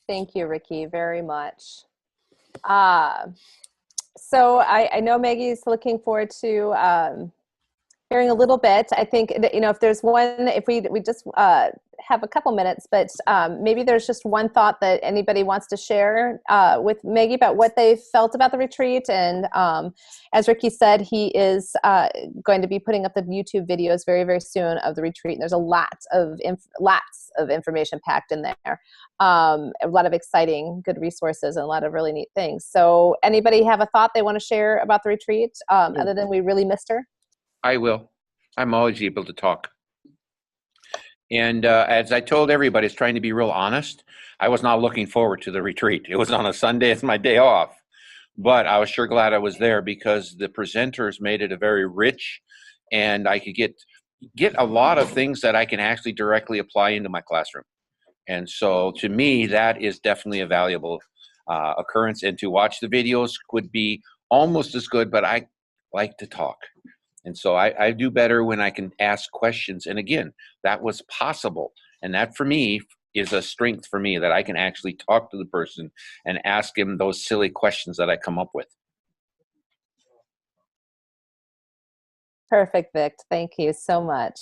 Thank you, Ricky, very much. So I know Maggie's looking forward to hearing a little bit. I think that, if there's one, if we just have a couple minutes, but maybe there's just one thought that anybody wants to share with Maggie about what they felt about the retreat. And as Ricky said, he is going to be putting up the YouTube videos very, very soon of the retreat. And there's a lots of information packed in there. A lot of exciting, good resources and a lot of really neat things. So anybody have a thought they want to share about the retreat other than we really missed her? I will. I'm always able to talk. And as I told everybody, it's trying to be real honest. I was not looking forward to the retreat. It was on a Sunday. It's my day off. But I was sure glad I was there because the presenters made it a very rich, and I could get a lot of things that I can actually directly apply into my classroom. And so to me, that is definitely a valuable occurrence. And to watch the videos would be almost as good, but I like to talk. And so I do better when I can ask questions. And again, that was possible. And that for me is a strength for me, that I can actually talk to the person and ask him those silly questions that I come up with. Perfect, Vic. Thank you so much.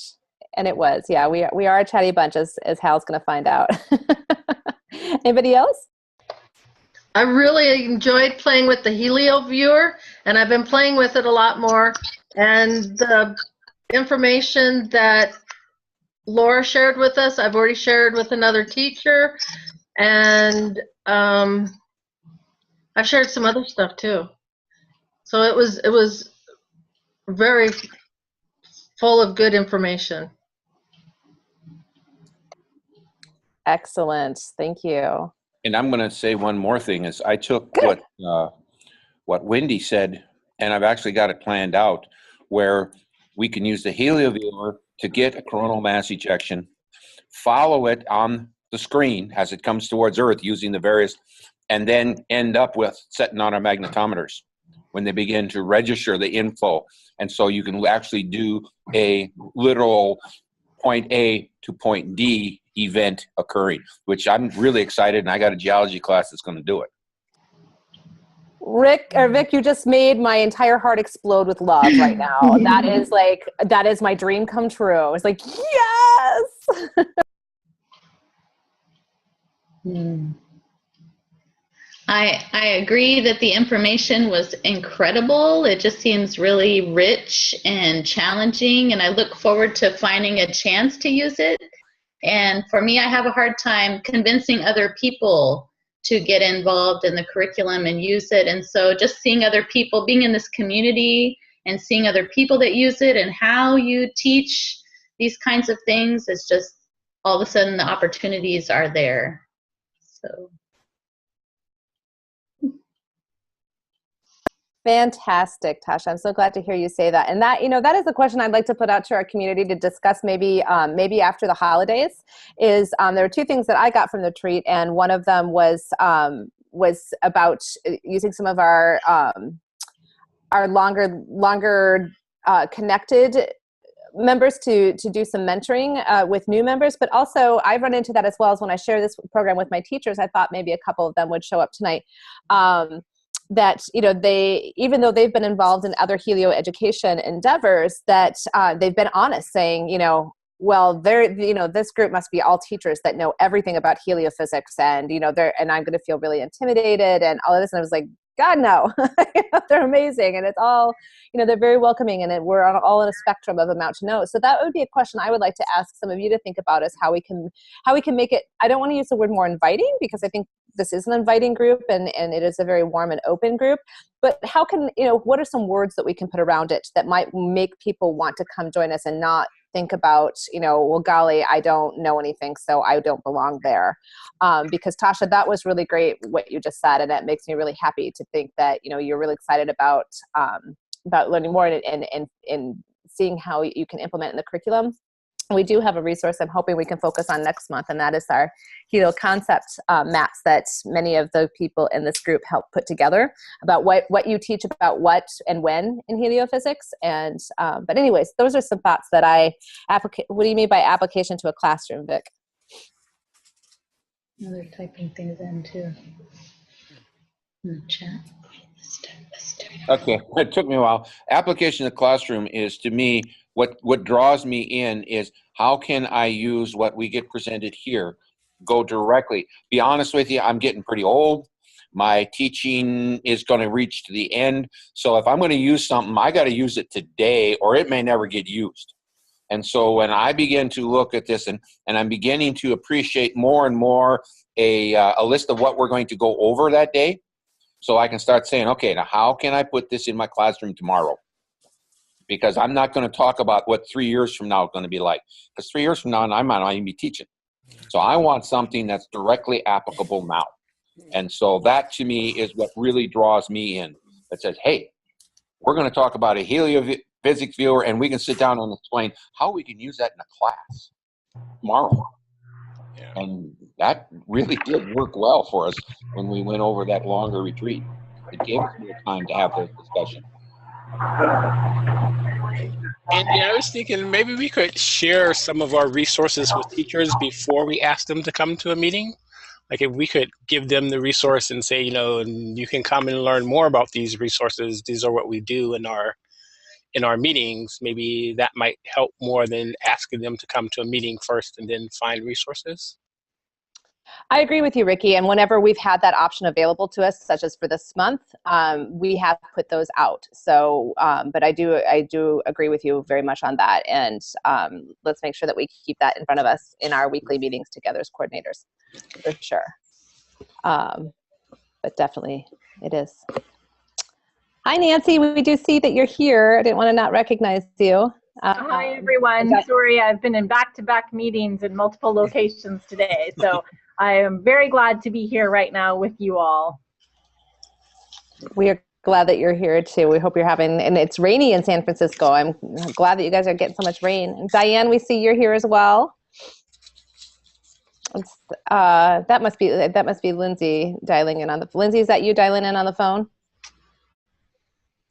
And it was, yeah, we are a chatty bunch, as Hal's going to find out. Anybody else? I really enjoyed playing with the Helio viewer, and I've been playing with it a lot more. And the information that Laura shared with us, I've already shared with another teacher, and I've shared some other stuff too. So it was very full of good information. Excellent. Thank you. And I'm going to say one more thing is I took what Wendy said, and I've actually got it planned out where we can use the Helio viewer to get a coronal mass ejection, follow it on the screen as it comes towards Earth using the various, and then end up with setting on our magnetometers when they begin to register the info. And so you can actually do a literal point A to point D event occurring, which I'm really excited, and I got a geology class that's going to do it. Vic, you just made my entire heart explode with love right now. That is my dream come true. It's like, yes. I agree that the information was incredible. It just seems really rich and challenging, and I look forward to finding a chance to use it. And for me, I have a hard time convincing other people to get involved in the curriculum and use it. And so just seeing other people, being in this community and seeing other people that use it and how you teach these kinds of things, it's just all of a sudden the opportunities are there. So. Fantastic, Tasha. I'm so glad to hear you say that. And that, that is the question I'd like to put out to our community to discuss maybe after the holidays is there were two things that I got from the retreat. And one of them was about using some of our longer connected members to do some mentoring with new members. But also I've run into that as well as when I share this program with my teachers. I thought maybe a couple of them would show up tonight. That they, even though they've been involved in other Helio education endeavors, that they've been honest, saying, well, this group must be all teachers that know everything about heliophysics, and and I'm going to feel really intimidated and all of this. And I was like, God, no, they're amazing, and it's all, they're very welcoming, and we're all on a spectrum of amount to know. So that would be a question I would like to ask some of you to think about: is how we can make it. I don't want to use the word more inviting, because I think this is an inviting group, and it is a very warm and open group. But how can what are some words that we can put around it that might make people want to come join us and not think about, well, golly, I don't know anything, so I don't belong there. Because Tasha, that was really great what you just said, and that makes me really happy to think that you're really excited about learning more and seeing how you can implement in the curriculum. We do have a resource I'm hoping we can focus on next month, and that is our Helio concept maps that many of the people in this group help put together about what you teach about what and when in heliophysics. And but anyways, those are some thoughts that what do you mean by application to a classroom, Vic? Now they're typing things in too. In the chat. Okay, it took me a while. Application of the classroom is, to me, what draws me in is how can I use what we get presented here, go directly. Be honest with you, I'm getting pretty old. My teaching is going to reach to the end. So if I'm going to use something, I got to use it today or it may never get used. And so when I begin to look at this and I'm beginning to appreciate more and more a list of what we're going to go over that day, so I can start saying, okay, now how can I put this in my classroom tomorrow? Because I'm not going to talk about what 3 years from now is going to be like. Because 3 years from now, I might not even be teaching. So I want something that's directly applicable now. And so that, to me, is what really draws me in. That says, hey, we're going to talk about a heliophysics viewer, and we can sit down and explain how we can use that in a class tomorrow. Yeah. And that really did work well for us when we went over that longer retreat. It gave us more time to have those discussions. And yeah, I was thinking maybe we could share some of our resources with teachers before we ask them to come to a meeting. Like if we could give them the resource and say, you know, and you can come and learn more about these resources. These are what we do in our meetings. Maybe that might help more than asking them to come to a meeting first and then find resources. I agree with you, Ricky. And whenever we've had that option available to us, such as for this month, we have put those out. So, but I do agree with you very much on that. And let's make sure that we keep that in front of us in our weekly meetings together as coordinators, for sure. But definitely it is. Hi, Nancy. We do see that you're here. I didn't want to not recognize you. Hi, everyone. Sorry, I've been in back-to-back meetings in multiple locations today. So I am very glad to be here right now with you all. We are glad that you're here too. We hope you're having, and it's rainy in San Francisco. I'm glad that you guys are getting so much rain. And Diane, we see you're here as well. It's, that must be Lindsay dialing in on the, Lindsay, is that you dialing in on the phone?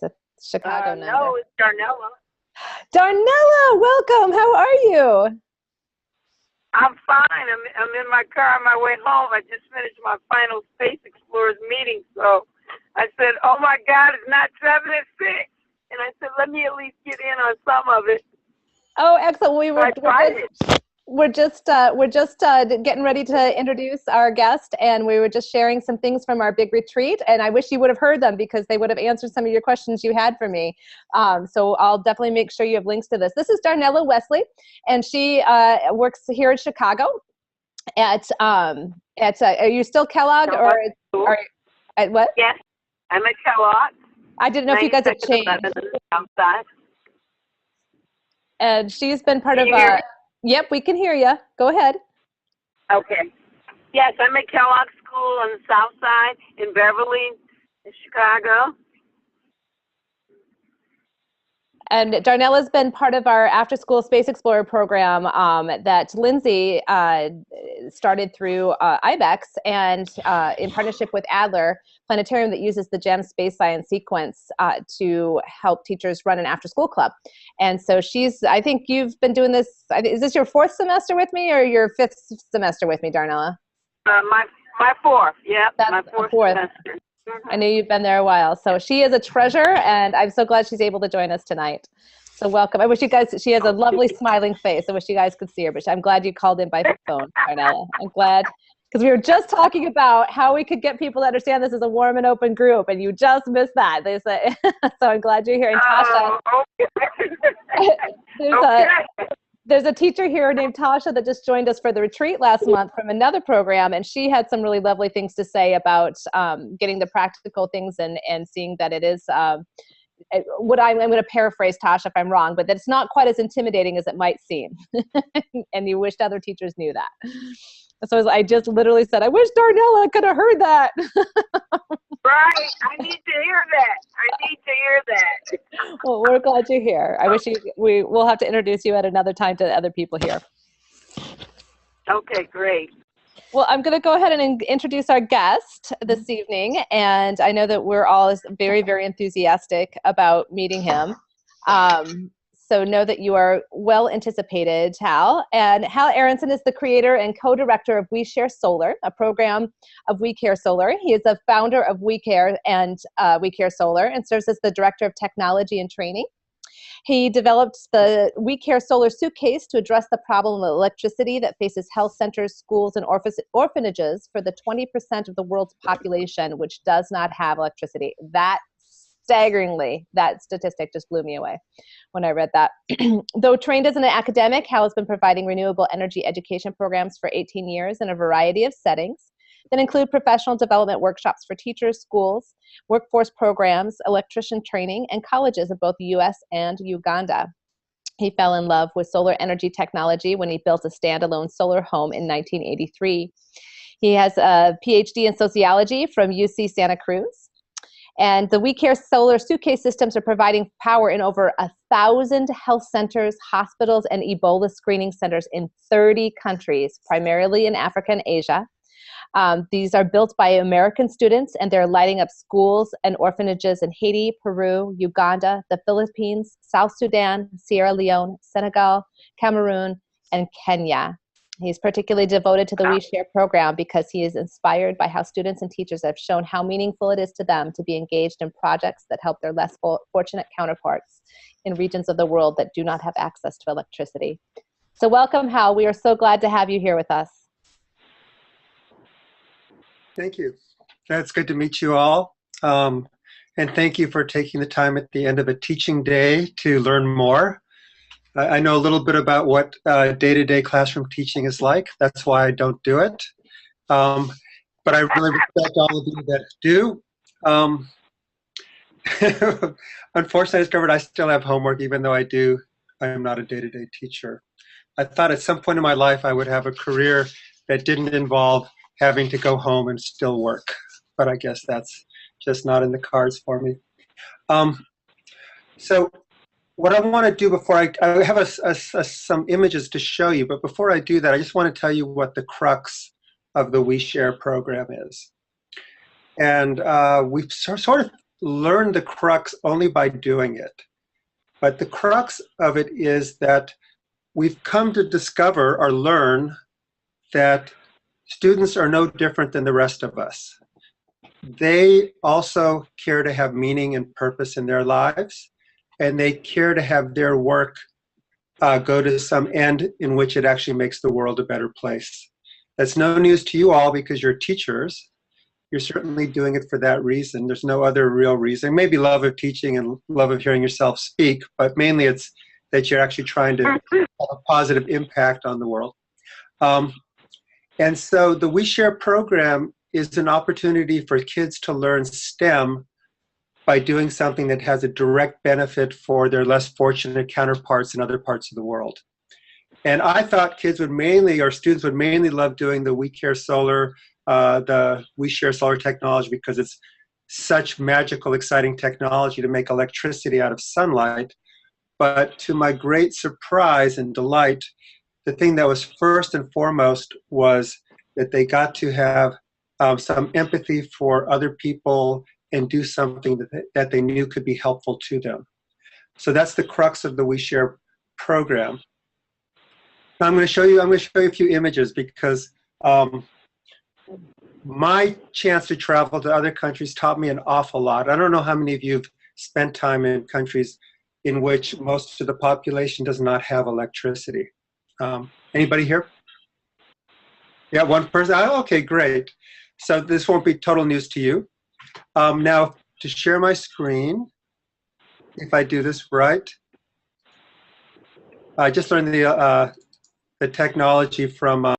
It's a Chicago number. No, it's Darnella. Darnella, welcome. How are you? I'm fine. I'm in my car on my way home. I just finished my final Space Explorers meeting, so I said, "Oh my God, it's not 7 at 6," and I said, "Let me at least get in on some of it." Oh, excellent. We're just getting ready to introduce our guest, and we were just sharing some things from our big retreat, and I wish you would have heard them because they would have answered some of your questions you had for me. So I'll definitely make sure you have links to this. This is Darnella Wesley, and she works here in Chicago at are you still Kellogg or at what? Yes, I'm at Kellogg. I didn't know if you guys had changed. Outside. And she's been part of Yep, we can hear you. Go ahead. Okay. Yes, I'm at Kellogg School on the South Side in Beverly, in Chicago. And Darnella's been part of our after-school Space Explorer program that Lindsay started through IBEX and in partnership with Adler Planetarium that uses the GEM Space Science sequence to help teachers run an after-school club. And so I think you've been doing this, is this your 4th semester with me or your 5th semester with me, Darnella? My 4th, yeah, my 4th semester. I know you've been there a while. So she is a treasure, and I'm so glad she's able to join us tonight. So welcome. I wish you guys, she has a lovely smiling face. I wish you guys could see her, but I'm glad you called in by phone, Darnella. I'm glad, because we were just talking about how we could get people to understand this as a warm and open group, and you just missed that. So I'm glad you're here. And Tasha, there's a teacher here named Tasha that just joined us for the retreat last month from another program, and she had some really lovely things to say about getting the practical things and seeing that it is what I'm going to paraphrase Tasha if I'm wrong, but that it's not quite as intimidating as it might seem. And you wished other teachers knew that. So I just literally said, I wish Darnella could have heard that. Right. I need to hear that. Well, we're glad you're here. I wish we'll have to introduce you at another time to other people here. Okay, great. Well, I'm going to go ahead and introduce our guest this evening, and I know that we're all very, very enthusiastic about meeting him. So know that you are well anticipated, Hal. And Hal Aronson is the creator and co-director of We Share Solar, a program of We Care Solar. He is a founder of We Care and We Care Solar and serves as the director of technology and training. He developed the We Care Solar Suitcase to address the problem of electricity that faces health centers, schools, and orphanages for the 20% of the world's population which does not have electricity. Staggeringly, that statistic just blew me away when I read that. Though trained as an academic, Hal has been providing renewable energy education programs for 18 years in a variety of settings that include professional development workshops for teachers, schools, workforce programs, electrician training, and colleges in both the U.S. and Uganda. He fell in love with solar energy technology when he built a standalone solar home in 1983. He has a PhD in sociology from UC Santa Cruz. And the We Care Solar Suitcase systems are providing power in over 1,000 health centers, hospitals, and Ebola screening centers in 30 countries, primarily in Africa and Asia. These are built by American students, and they're lighting up schools and orphanages in Haiti, Peru, Uganda, the Philippines, South Sudan, Sierra Leone, Senegal, Cameroon, and Kenya. He's particularly devoted to the We Share program because he is inspired by how students and teachers have shown how meaningful it is to them to be engaged in projects that help their less fortunate counterparts in regions of the world that do not have access to electricity. So welcome, Hal. We are so glad to have you here with us. Thank you. It's good to meet you all. And thank you for taking the time at the end of a teaching day to learn more. I know a little bit about what day-to-day classroom teaching is like. That's why I don't do it. But I really respect all of you that do. Unfortunately, I discovered I still have homework, even though I am not a day-to-day teacher. I thought at some point in my life I would have a career that didn't involve having to go home and still work. But I guess that's just not in the cards for me. So what I want to do before I have some images to show you, but before I do that, I just want to tell you what the crux of the We Share program is. And we've sort of learned the crux only by doing it. But the crux of it is that we've come to discover or learn that students are no different than the rest of us. They also care to have meaning and purpose in their lives, and they care to have their work go to some end in which it actually makes the world a better place. That's no news to you all because you're teachers. You're certainly doing it for that reason. There's no other real reason. Maybe love of teaching and love of hearing yourself speak, but mainly it's that you're actually trying to have a positive impact on the world. And so the We Share program is an opportunity for kids to learn STEM by doing something that has a direct benefit for their less fortunate counterparts in other parts of the world. And I thought kids would mainly, or students would mainly love doing the We Care Solar, the We Share Solar technology because it's such magical, exciting technology to make electricity out of sunlight. But to my great surprise and delight, the thing that was first and foremost was that they got to have some empathy for other people and do something that they knew could be helpful to them. So that's the crux of the We Share program. Now I'm going to show you a few images because my chance to travel to other countries taught me an awful lot. I don't know how many of you have spent time in countries in which most of the population does not have electricity. Anybody here? Yeah, one person. Oh, okay, great. So this won't be total news to you. Now, to share my screen, if I do this right, I just learned the technology from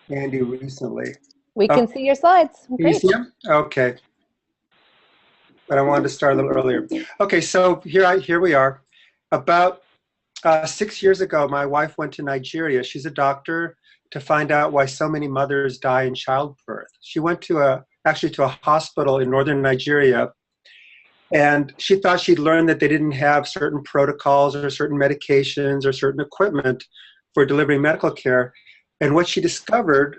Andy recently. We can see your slides. Can you see them? Okay. But I wanted to start a little earlier. Okay, so here we are. About 6 years ago, my wife went to Nigeria. She's a doctor, to find out why so many mothers die in childbirth. She went to actually to a hospital in northern Nigeria, and she thought she'd learned that they didn't have certain protocols or certain medications or certain equipment for delivering medical care. And what she discovered,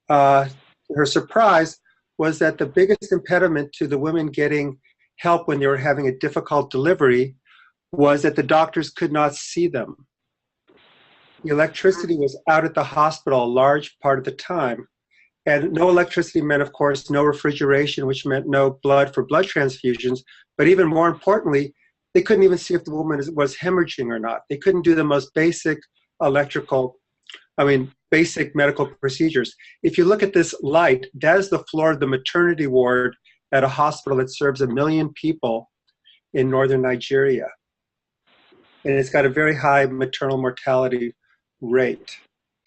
to her surprise, was that the biggest impediment to the women getting help when they were having a difficult delivery was that the doctors could not see them. The electricity was out at the hospital a large part of the time. And no electricity meant, of course, no refrigeration, which meant no blood for blood transfusions. But even more importantly, they couldn't even see if the woman was hemorrhaging or not. They couldn't do the most basic basic medical procedures. If you look at this light, that is the floor of the maternity ward at a hospital that serves 1 million people in northern Nigeria. And it's got a very high maternal mortality rate.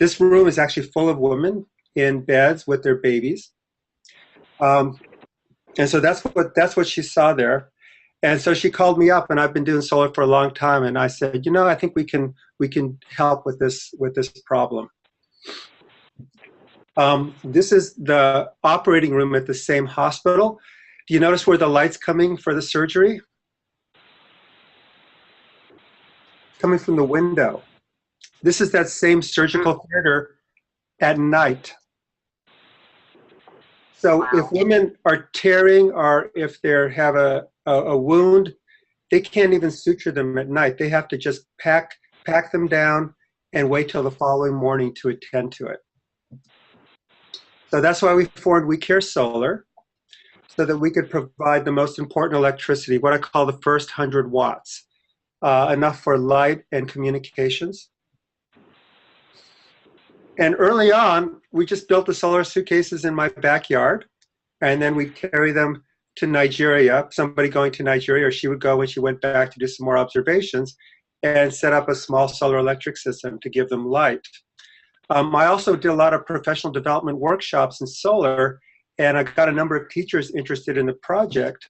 This room is actually full of women in beds with their babies. And so that's what she saw there. And so she called me up, and I've been doing solar for a long time, and I said, I think we can help with this problem. This is the operating room at the same hospital. Do you notice where the light's coming for the surgery? Coming from the window. This is that same surgical theater at night. So if women are tearing or if they have a wound, they can't even suture them at night. They have to just pack them down and wait till the following morning to attend to it. So that's why we formed We Care Solar, so that we could provide the most important electricity, what I call the first 100 watts, enough for light and communications. And early on, we just built the solar suitcases in my backyard, and then we'd carry them to Nigeria, somebody going to Nigeria, or she would go when she went back to do some more observations, and set up a small solar electric system to give them light. I also did a lot of professional development workshops in solar, and I got a number of teachers interested in the project.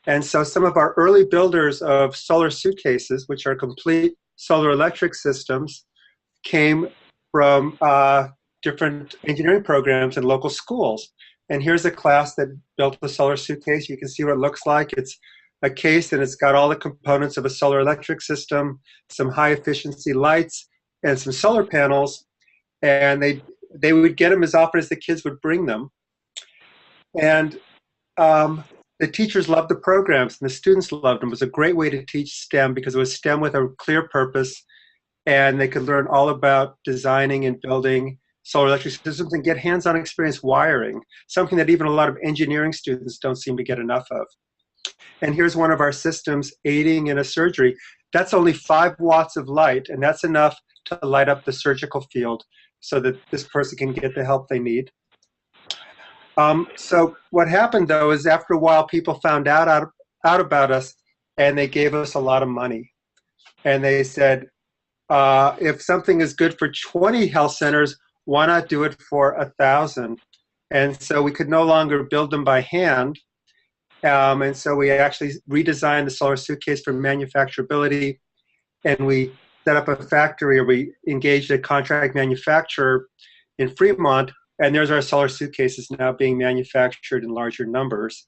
And so some of our early builders of solar suitcases, which are complete solar electric systems, came from different engineering programs in local schools. And here's a class that built the solar suitcase. You can see what it looks like. It's a case, and it's got all the components of a solar electric system, some high efficiency lights, and some solar panels. And they would get them as often as the kids would bring them. And the teachers loved the programs, and the students loved them. It was a great way to teach STEM because it was STEM with a clear purpose, and they could learn all about designing and building solar electric systems and get hands-on experience wiring, something that even a lot of engineering students don't seem to get enough of. And here's one of our systems aiding in a surgery. That's only 5 watts of light, and that's enough to light up the surgical field so that this person can get the help they need. So what happened, though, is after a while, people found out about us, and they gave us a lot of money. And they said, if something is good for 20 health centers, why not do it for 1,000? And so we could no longer build them by hand. And so we actually redesigned the solar suitcase for manufacturability, and we set up a factory, or we engaged a contract manufacturer in Fremont, and there's our solar suitcases now being manufactured in larger numbers.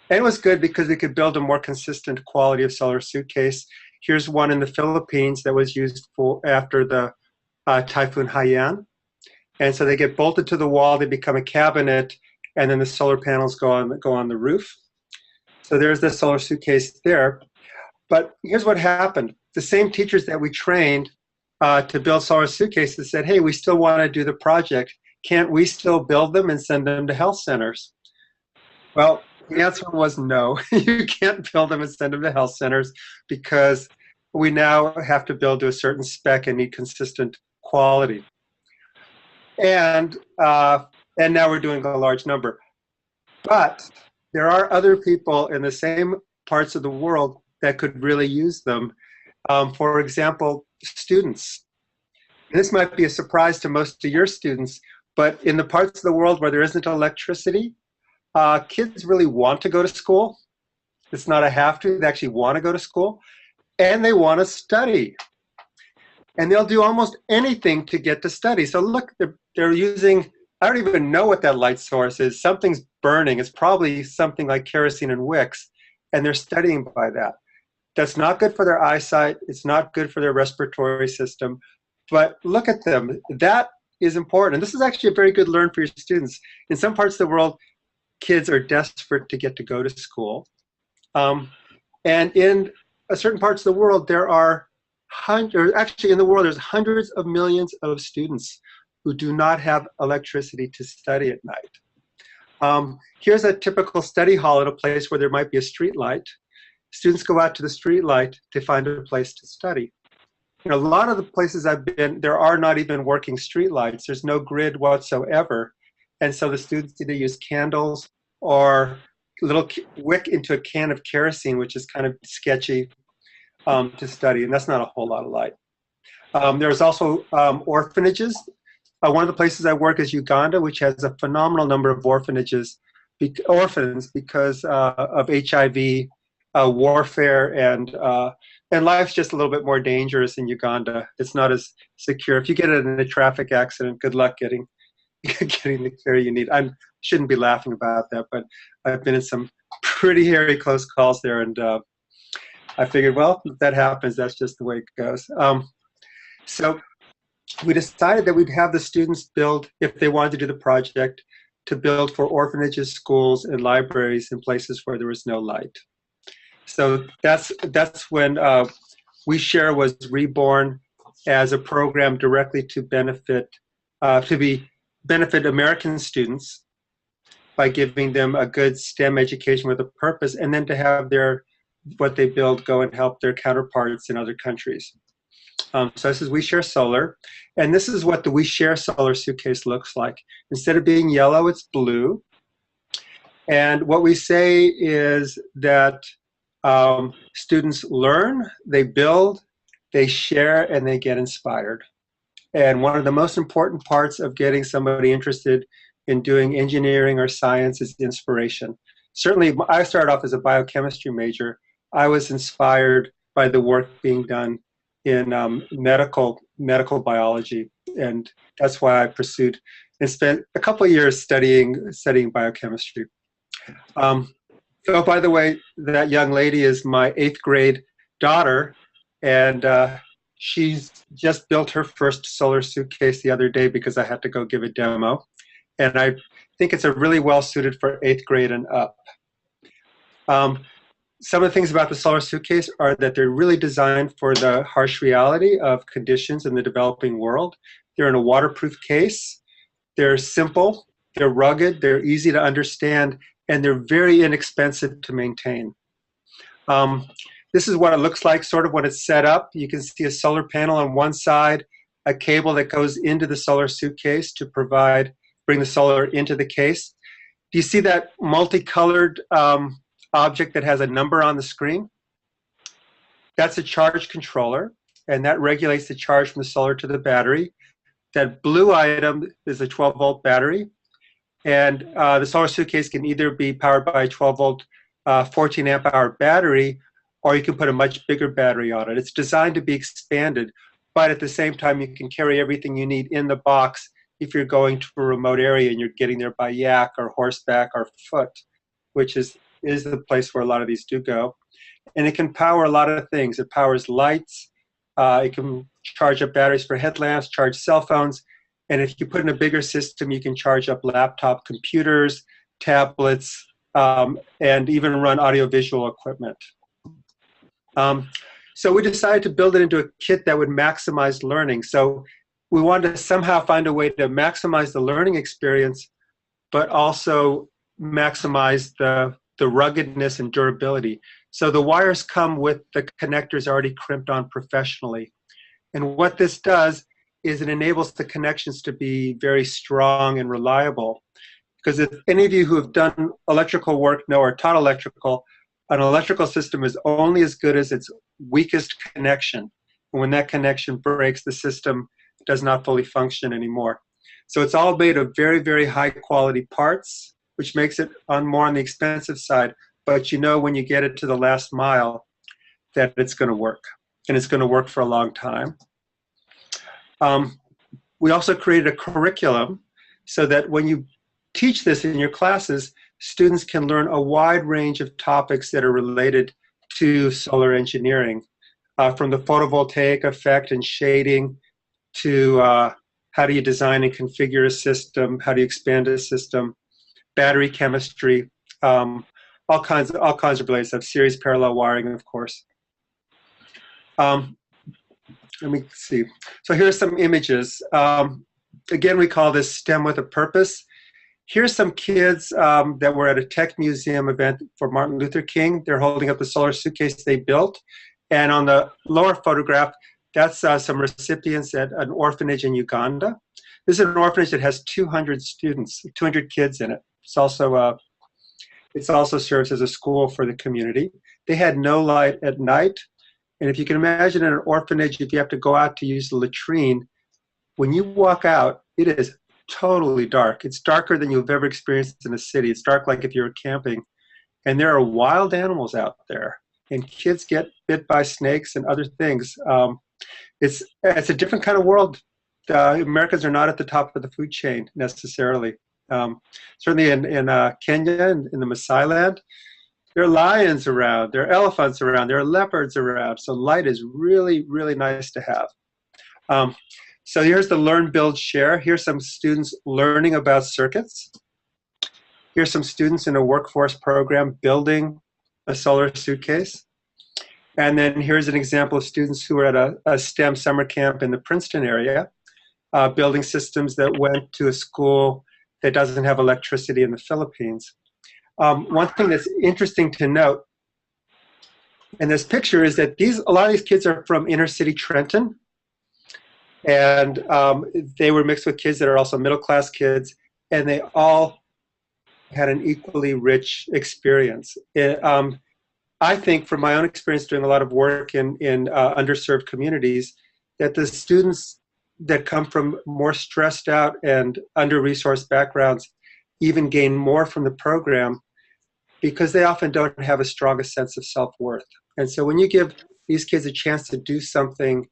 And it was good because we could build a more consistent quality of solar suitcase. Here's one in the Philippines that was used after the Typhoon Haiyan. And so they get bolted to the wall, they become a cabinet, and then the solar panels go on the roof. So there's the solar suitcase there. But here's what happened. The same teachers that we trained to build solar suitcases said, hey, we still want to do the project. Can't we still build them and send them to health centers? Well, the answer was no. You can't build them and send them to health centers because we now have to build to a certain spec and need consistent quality. And now we're doing a large number. But there are other people in the same parts of the world that could really use them. For example, students. And this might be a surprise to most of your students, but in the parts of the world where there isn't electricity, kids really want to go to school. It's not a have to, they actually want to go to school, and they want to study. And they'll do almost anything to get to study. So look, they're using, I don't even know what that light source is. Something's burning. It's probably something like kerosene and wicks, and they're studying by that. That's not good for their eyesight. It's not good for their respiratory system. But look at them. That is important. And this is actually a very good learn for your students. In some parts of the world, kids are desperate to get to go to school. And in certain parts of the world, there are actually in the world, there's hundreds of millions of students who do not have electricity to study at night. Here's a typical study hall at a place where there might be a street light. Students go out to the street light to find a place to study. A lot of the places I've been, there are not even working street lights. There's no grid whatsoever. And so the students either use candles or a little wick into a can of kerosene, which is kind of sketchy to study. And that's not a whole lot of light. There's also orphanages. One of the places I work is Uganda, which has a phenomenal number of orphans because of HIV, warfare, and life's just a little bit more dangerous in Uganda. It's not as secure. If you get in a traffic accident, good luck getting the care you need. I shouldn't be laughing about that, but I've been in some pretty hairy close calls there, and I figured, well, if that happens, that's just the way it goes. So we decided that we'd have the students build, if they wanted to do the project, to build for orphanages, schools, and libraries in places where there was no light. So that's when We Share was reborn as a program directly to benefit American students by giving them a good STEM education with a purpose, and then to have what they build go and help their counterparts in other countries. So this is We Share Solar, and this is what the We Share Solar suitcase looks like. Instead of being yellow, it's blue. And what we say is that students learn, they build, they share, and they get inspired. And one of the most important parts of getting somebody interested in doing engineering or science is inspiration. Certainly, I started off as a biochemistry major. I was inspired by the work being done in medical biology, and that's why I pursued and spent a couple of years studying biochemistry. So, by the way, that young lady is my 8th grade daughter, and she's just built her first solar suitcase the other day because I had to go give a demo. And I think it's a really well suited for 8th grade and up. Some of the things about the solar suitcase are that they're really designed for the harsh reality of conditions in the developing world. They're in a waterproof case. They're simple, they're rugged, they're easy to understand, and they're very inexpensive to maintain. This is what it looks like sort of when it's set up. You can see a solar panel on one side, a cable that goes into the solar suitcase to bring the solar into the case. Do you see that multicolored object that has a number on the screen? That's a charge controller, and that regulates the charge from the solar to the battery. That blue item is a 12-volt battery, and the solar suitcase can either be powered by a 12-volt 14-amp-hour battery, or you can put a much bigger battery on it. It's designed to be expanded, but at the same time, you can carry everything you need in the box if you're going to a remote area and you're getting there by yak or horseback or foot, which is the place where a lot of these do go. And it can power a lot of things. It powers lights. It can charge up batteries for headlamps, charge cell phones. And if you put in a bigger system, you can charge up laptop computers, tablets, and even run audiovisual equipment. So we decided to build it into a kit that would maximize learning. So we wanted to somehow find a way to maximize the learning experience, but also maximize the ruggedness and durability. So the wires come with the connectors already crimped on professionally. And what this does is it enables the connections to be very strong and reliable. Because if any of you who have done electrical work know or taught electrical, an electrical system is only as good as its weakest connection. And when that connection breaks, the system does not fully function anymore. So it's all made of very, very high quality parts, which makes it more on the expensive side. But you know when you get it to the last mile that it's going to work. And it's going to work for a long time. We also created a curriculum so that when you teach this in your classes, students can learn a wide range of topics that are related to solar engineering, from the photovoltaic effect and shading to how do you design and configure a system, how do you expand a system, battery chemistry, all kinds of related stuff, series parallel wiring, of course. Let me see. So here's some images. Again, we call this STEM with a Purpose. Here's some kids that were at a tech museum event for Martin Luther King. They're holding up the solar suitcase they built. And on the lower photograph, that's some recipients at an orphanage in Uganda. This is an orphanage that has 200 students, 200 kids in it. It's also serves as a school for the community. They had no light at night. And if you can imagine in an orphanage, if you have to go out to use the latrine, when you walk out, it is totally dark. It's darker than you've ever experienced in a city. It's dark like if you're camping. And there are wild animals out there. And kids get bit by snakes and other things. It's a different kind of world. Americans are not at the top of the food chain necessarily. Certainly in Kenya, in the Maasai land, there are lions around, there are elephants around, there are leopards around. So light is really, really nice to have. So here's the Learn, Build, Share. Here's some students learning about circuits. Here's some students in a workforce program building a solar suitcase. And then here's an example of students who are at a STEM summer camp in the Princeton area, building systems that went to a school that doesn't have electricity in the Philippines. One thing that's interesting to note in this picture is that a lot of these kids are from inner city Trenton, and they were mixed with kids that are also middle-class kids, and they all had an equally rich experience. I think from my own experience doing a lot of work in underserved communities, that the students that come from more stressed out and under-resourced backgrounds even gain more from the program because they often don't have a strongest sense of self-worth. And so when you give these kids a chance to do something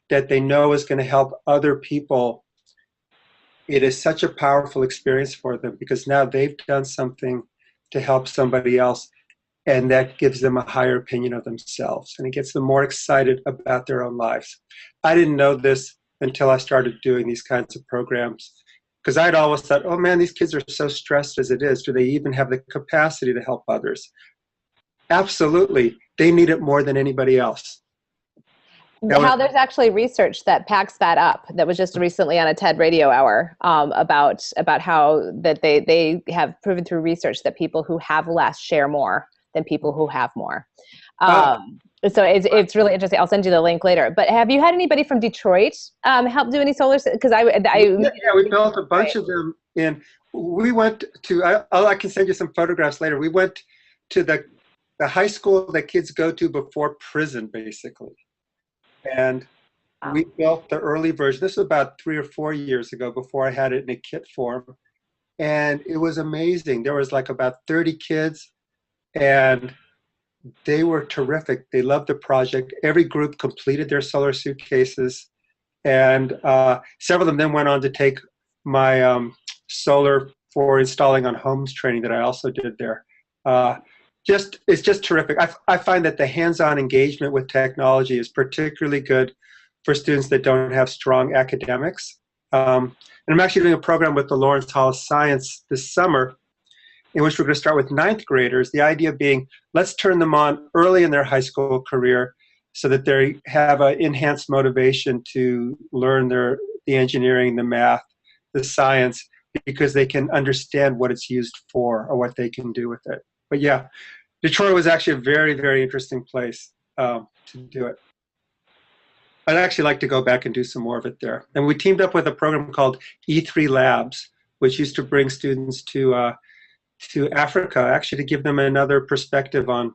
that they know is going to help other people, it is such a powerful experience for them because now they've done something to help somebody else, and that gives them a higher opinion of themselves, and it gets them more excited about their own lives. I didn't know this until I started doing these kinds of programs, because I'd always thought, oh man, these kids are so stressed as it is. Do they even have the capacity to help others? Absolutely. They need it more than anybody else. Hal, there's actually research that backs that up that was just recently on a TED Radio Hour about how that they have proven through research that people who have less share more than people who have more. So it's really interesting. I'll send you the link later. But have you had anybody from Detroit help do any solar? Because we built a bunch of them, and we went to. I can send you some photographs later. We went to the high school that kids go to before prison, basically, and we built the early version. This was about 3 or 4 years ago, before I had it in a kit form, and it was amazing. There was like about 30 kids, and they were terrific. They loved the project. Every group completed their solar suitcases, and several of them then went on to take my solar for installing on homes training that I also did there. It's just terrific. I find that the hands-on engagement with technology is particularly good for students that don't have strong academics. And I'm actually doing a program with the Lawrence Hall of Science this summer, in which we're going to start with 9th graders, the idea being, let's turn them on early in their high school career so that they have an enhanced motivation to learn the engineering, the math, the science, because they can understand what it's used for or what they can do with it. But yeah, Detroit was actually a very, very interesting place to do it. I'd actually like to go back and do some more of it there. And we teamed up with a program called E3 Labs, which used to bring students to Africa, actually, to give them another perspective on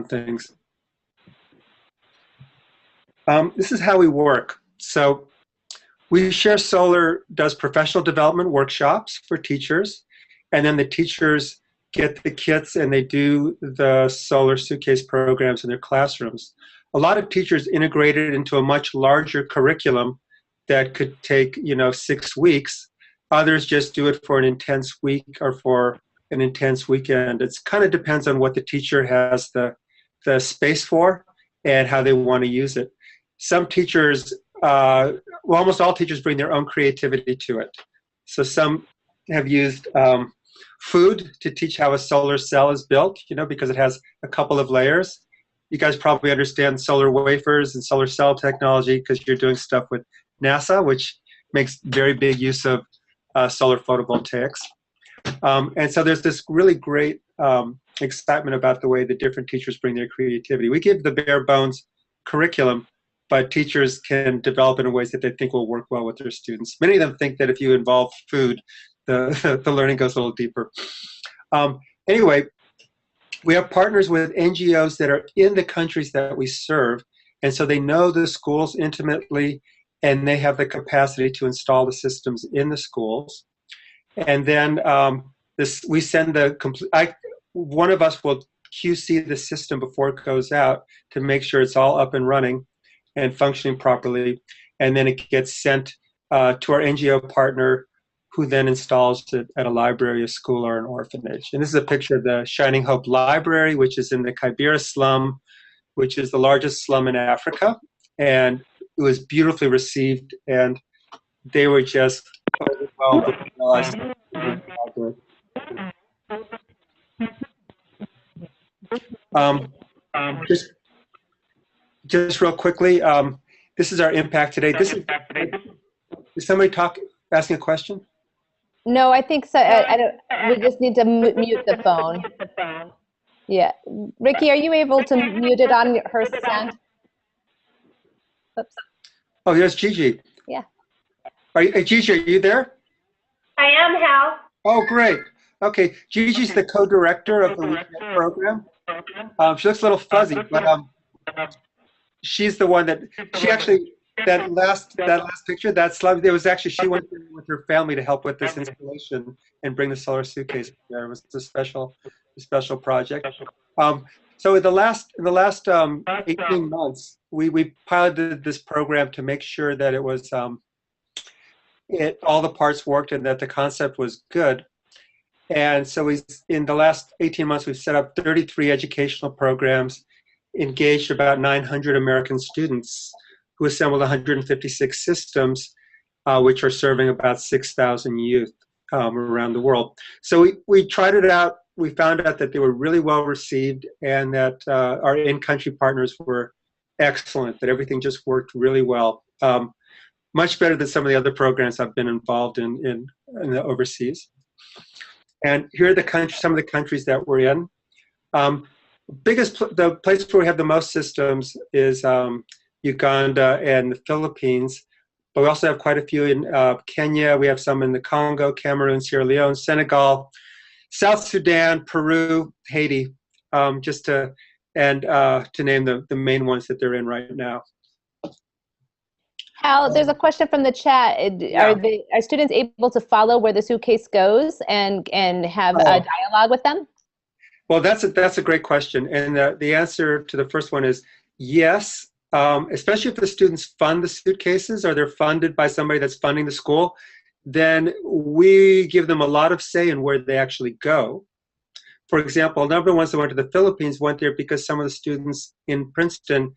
things. This is how we work. So We Share Solar does professional development workshops for teachers, and then the teachers get the kits and they do the solar suitcase programs in their classrooms. A lot of teachers integrate it into a much larger curriculum that could take, 6 weeks. Others just do it for an intense week or for an intense weekend. It kind of depends on what the teacher has the space for and how they want to use it. Some teachers, almost all teachers bring their own creativity to it. So some have used food to teach how a solar cell is built, because it has a couple of layers. you guys probably understand solar wafers and solar cell technology because you're doing stuff with NASA, which makes very big use of solar photovoltaics. And so there's this really great excitement about the way the different teachers bring their creativity. We give the bare bones curriculum, but teachers can develop it in ways that they think will work well with their students. Many of them think that if you involve food, the learning goes a little deeper. Anyway, we have partners with NGOs that are in the countries that we serve, and so they know the schools intimately, and they have the capacity to install the systems in the schools. And then we send the complete. One of us will QC the system before it goes out to make sure it's all up and running and functioning properly, and then it gets sent to our NGO partner, who then installs it at a library, a school, or an orphanage. And this is a picture of the Shining Hope Library, which is in the Kibera slum, which is the largest slum in Africa. And it was beautifully received, and they were just overwhelmed with the library. Just real quickly, this is our impact today. Is somebody asking a question? No, I think so. I don't. We just need to mute the phone. Yeah, Ricky, are you able to mute it on her stand? Oops. Oh, there's Gigi. Yeah. Gigi, are you there? I am, Hal. Oh, great. Okay, Gigi's the co-director of the program. She looks a little fuzzy, but she's the one that she actually. That last picture, that slide, it was actually, she went there with her family to help with this installation and bring the solar suitcase there. It was a special project. So in the last 18 months, we piloted this program to make sure that it was all the parts worked and that the concept was good. And so in the last 18 months, we've set up 33 educational programs, engaged about 900 American students, who assembled 156 systems, which are serving about 6,000 youth around the world. So we tried it out. We found out that they were really well received, and that our in-country partners were excellent, that everything just worked really well. Much better than some of the other programs I've been involved in the overseas. And here are some of the countries that we're in. The place where we have the most systems is Uganda and the Philippines, but we also have quite a few in Kenya. We have some in the Congo, Cameroon, Sierra Leone, Senegal, South Sudan, Peru, Haiti, just to name the main ones that they're in right now. Hal, there's a question from the chat. Are students able to follow where the suitcase goes and have a dialogue with them? Well, that's a great question, and the answer to the first one is yes. Especially if the students fund the suitcases or they're funded by somebody that's funding the school, then we give them a lot of say in where they actually go. For example, a number of the ones that went to the Philippines went there because some of the students in Princeton,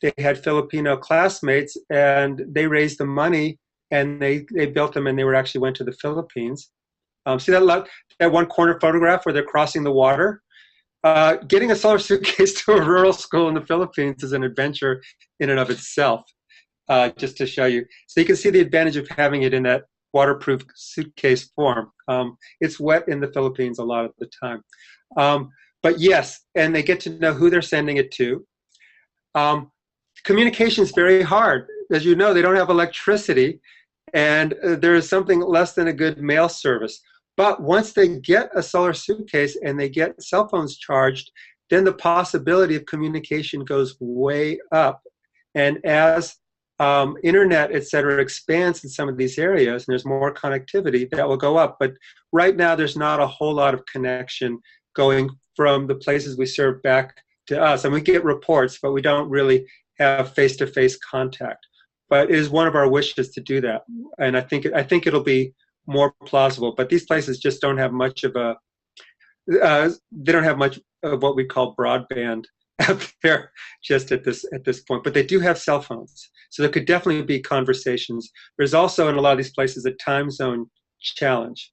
they had Filipino classmates, and they raised the money and they built them, and they actually went to the Philippines. See that one corner photograph where they're crossing the water? Getting a solar suitcase to a rural school in the Philippines is an adventure in and of itself, just to show you. So you can see the advantage of having it in that waterproof suitcase form. It's wet in the Philippines a lot of the time. But yes, and they get to know who they're sending it to. Communication is very hard. As you know, they don't have electricity, and there is something less than a good mail service. But once they get a solar suitcase and they get cell phones charged, then the possibility of communication goes way up. And as internet, et cetera, expands in some of these areas and there's more connectivity, that will go up. But right now, there's not a whole lot of connection going from the places we serve back to us. And we get reports, but we don't really have face-to-face contact. But it is one of our wishes to do that. And I think it'll be more plausible, but these places just don't have much of they don't have much of what we call broadband out there just at this point, but they do have cell phones. So there could definitely be conversations. There's also in a lot of these places a time zone challenge.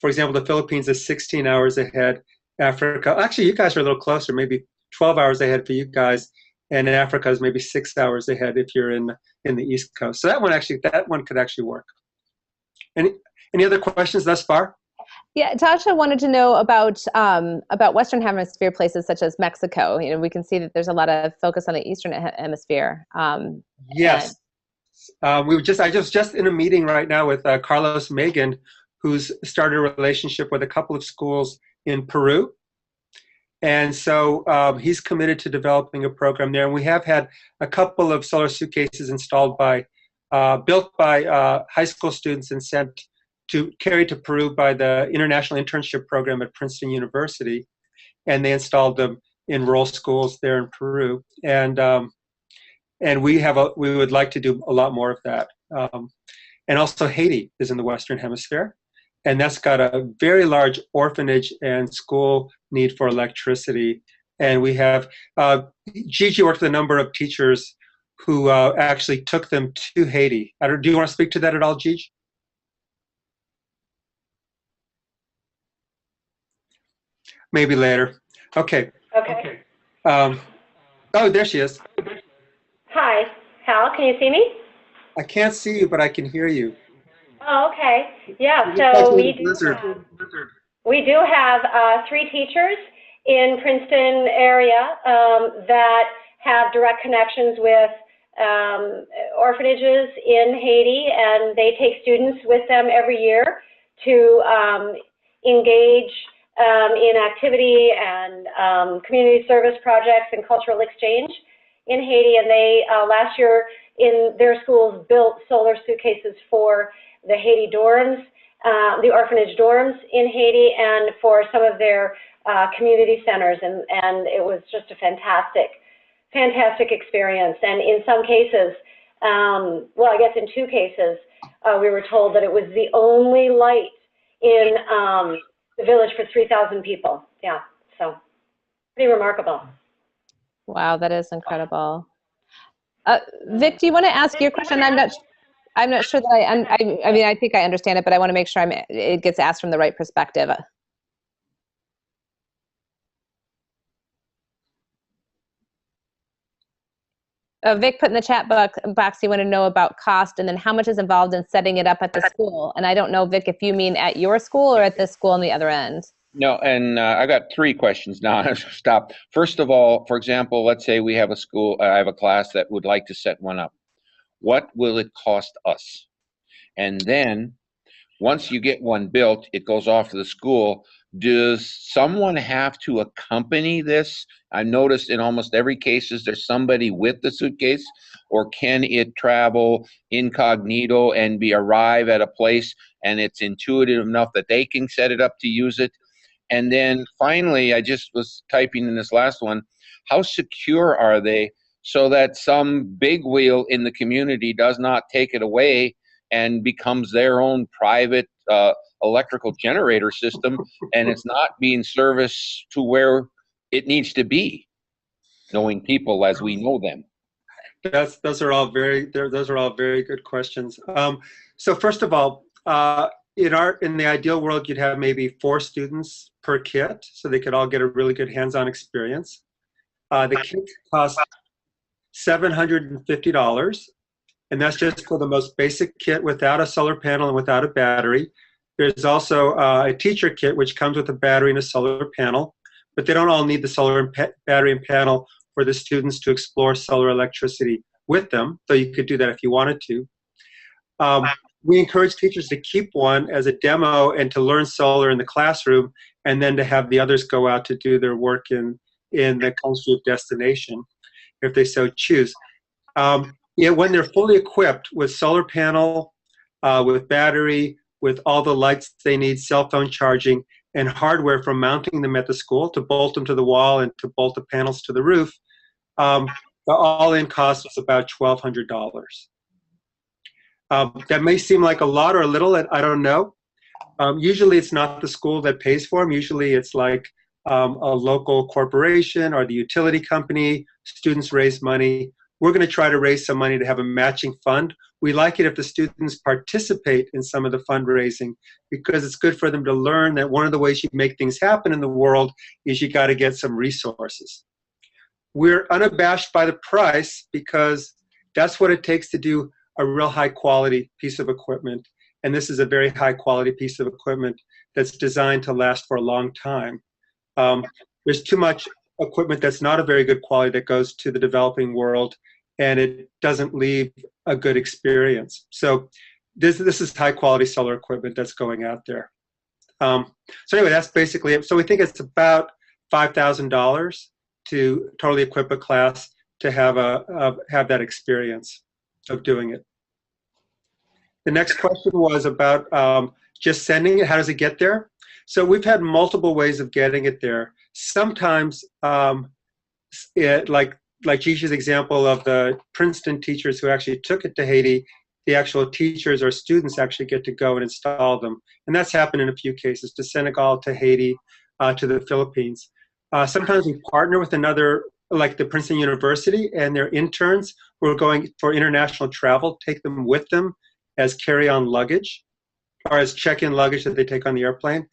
For example, the Philippines is 16 hours ahead. Africa, actually you guys are a little closer, maybe 12 hours ahead for you guys, and in Africa is maybe 6 hours ahead if you're in the East Coast. So that one could actually work. Any other questions thus far? Yeah, Tasha wanted to know about Western Hemisphere places such as Mexico. You know, we can see that there's a lot of focus on the Eastern Hemisphere. Yes, I was just in a meeting right now with Carlos Megan, who's started a relationship with a couple of schools in Peru, and so he's committed to developing a program there. And we have had a couple of solar suitcases installed built by high school students and carried to Peru by the International Internship Program at Princeton University, and they installed them in rural schools there in Peru. And we would like to do a lot more of that. And also Haiti is in the Western Hemisphere, and that's got a very large orphanage and school need for electricity. And we have Gigi worked with a number of teachers who actually took them to Haiti. Do you want to speak to that at all, Gigi? Maybe later. Okay. Okay. Oh, there she is. Hi, Hal, can you see me? I can't see you, but I can hear you. Oh, okay. Yeah, You look so like we you're in a do blizzard. have 3 teachers in Princeton area that have direct connections with orphanages in Haiti, and they take students with them every year to engage in activity and community service projects and cultural exchange in Haiti. And they last year in their schools built solar suitcases for the Haiti dorms, the orphanage dorms in Haiti, and for some of their community centers. And it was just a fantastic experience. And in some cases, well, I guess in 2 cases, we were told that it was the only light in the village for 3,000 people. Yeah, so pretty remarkable. Wow, that is incredible. Vic, do you want to ask your question? I'm not sure that I mean, I think I understand it, but I want to make sure it gets asked from the right perspective. Vic put in the chat box, you want to know about cost and then how much is involved in setting it up at the school. And I don't know, Vic, if you mean at your school or at this school on the other end. No, and I got 3 questions now. Stop. First of all, for example, let's say we have a school, I have a class that would like to set one up. What will it cost us? And then once you get one built, it goes off to the school. Does someone have to accompany this? I noticed in almost every case there's somebody with the suitcase, or can it travel incognito and arrive at a place and it's intuitive enough that they can set it up to use it? And then finally, I just was typing in this last one, how secure are they so that some big wheel in the community does not take it away and becomes their own private electrical generator system, and it's not being serviced to where it needs to be, knowing people as we know them? Those are all very good questions. So first of all, in the ideal world, you'd have maybe 4 students per kit, so they could all get a really good hands-on experience. The kit costs $750, and that's just for the most basic kit without a solar panel and without a battery. There's also a teacher kit, which comes with a battery and a solar panel, but they don't all need the solar and battery and panel for the students to explore solar electricity with them, so you could do that if you wanted to. We encourage teachers to keep one as a demo and to learn solar in the classroom, and then to have the others go out to do their work in the country of destination, if they so choose. When they're fully equipped with solar panel, with battery, with all the lights they need, cell phone charging, and hardware for mounting them at the school to bolt them to the wall and to bolt the panels to the roof, the all-in cost was about $1,200. That may seem like a lot or a little, I don't know. Usually it's not the school that pays for them. Usually it's like a local corporation or the utility company. Students raise money. We're going to try to raise some money to have a matching fund. We like it if the students participate in some of the fundraising, because it's good for them to learn that one of the ways you make things happen in the world is you got to get some resources. we're unabashed by the price because that's what it takes to do a real high quality piece of equipment. And this is a very high quality piece of equipment that's designed to last for a long time. There's too much equipment that's not a very good quality that goes to the developing world, and it doesn't leave a good experience. So this is high quality solar equipment that's going out there. So anyway, that's basically it. So we think it's about $5,000 to totally equip a class to have that experience of doing it. The next question was about just sending it. How does it get there? So we've had multiple ways of getting it there. Sometimes, like Gisha's example of the Princeton teachers who actually took it to Haiti, the actual teachers or students actually get to go and install them. And that's happened in a few cases, to Senegal, to Haiti, to the Philippines. Sometimes we partner with another, like the Princeton University, and their interns who are going for international travel, take them with them as carry-on luggage or as check-in luggage that they take on the airplane.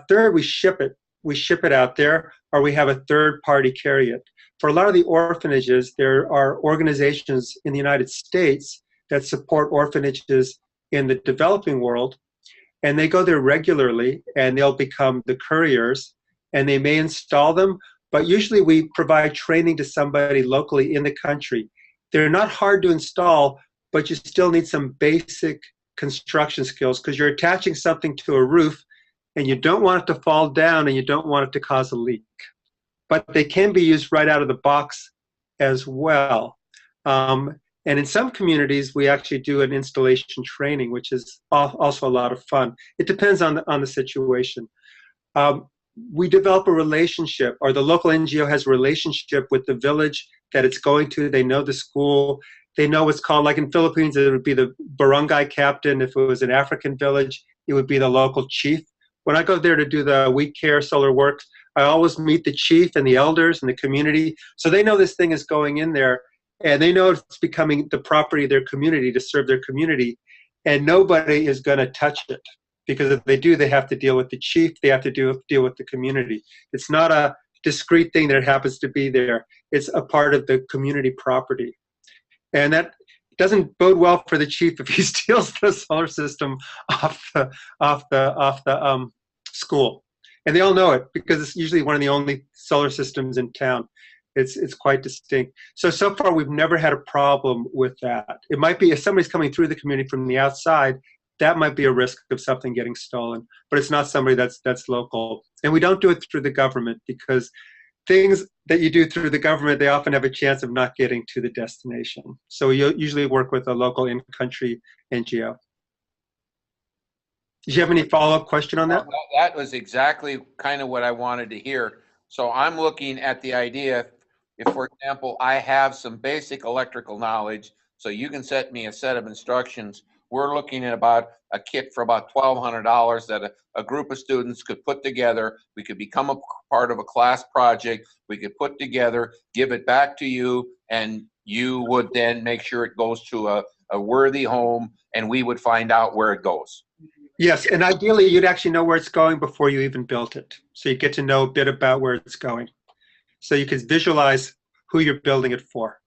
Third, we ship it. We ship it out there, or we have a third party carry it. For a lot of the orphanages, there are organizations in the United States that support orphanages in the developing world, and they go there regularly, and they'll become the couriers, and they may install them, but usually we provide training to somebody locally in the country. They're not hard to install, but you still need some basic construction skills because you're attaching something to a roof and you don't want it to fall down and you don't want it to cause a leak. But they can be used right out of the box as well. And in some communities, we actually do an installation training, which is also a lot of fun. It depends on the situation. We develop a relationship, or the local NGO has a relationship with the village that it's going to. They know the school. They know what's called, like in Philippines, it would be the barangay captain. If it was an African village, it would be the local chief. When I go there to do the We Care solar work, I always meet the chief and the elders and the community. So they know this thing is going in there, and they know it's becoming the property of their community to serve their community. And nobody is going to touch it, because if they do, they have to deal with the chief. They have to deal with the community. It's not a discrete thing that happens to be there. It's a part of the community property. And that doesn't bode well for the chief if he steals the solar system off the school. And they all know it because it's usually one of the only solar systems in town. It's quite distinct. So far we've never had a problem with that. It might be if somebody's coming through the community from the outside, that might be a risk of something getting stolen, but it's not somebody that's local. And we don't do it through the government, because things that you do through the government, they often have a chance of not getting to the destination. So we usually work with a local in-country NGO. Did you have any follow-up question on that? That was exactly kind of what I wanted to hear. So I'm looking at the idea, if, for example, I have some basic electrical knowledge, so you can set me a set of instructions. We're looking at about a kit for about $1,200 that a group of students could put together. We could become a part of a class project. We could put together, give it back to you, and you would then make sure it goes to a worthy home, and we would find out where it goes. Yes, and ideally you'd actually know where it's going before you even built it. So you get to know a bit about where it's going. So you can visualize who you're building it for.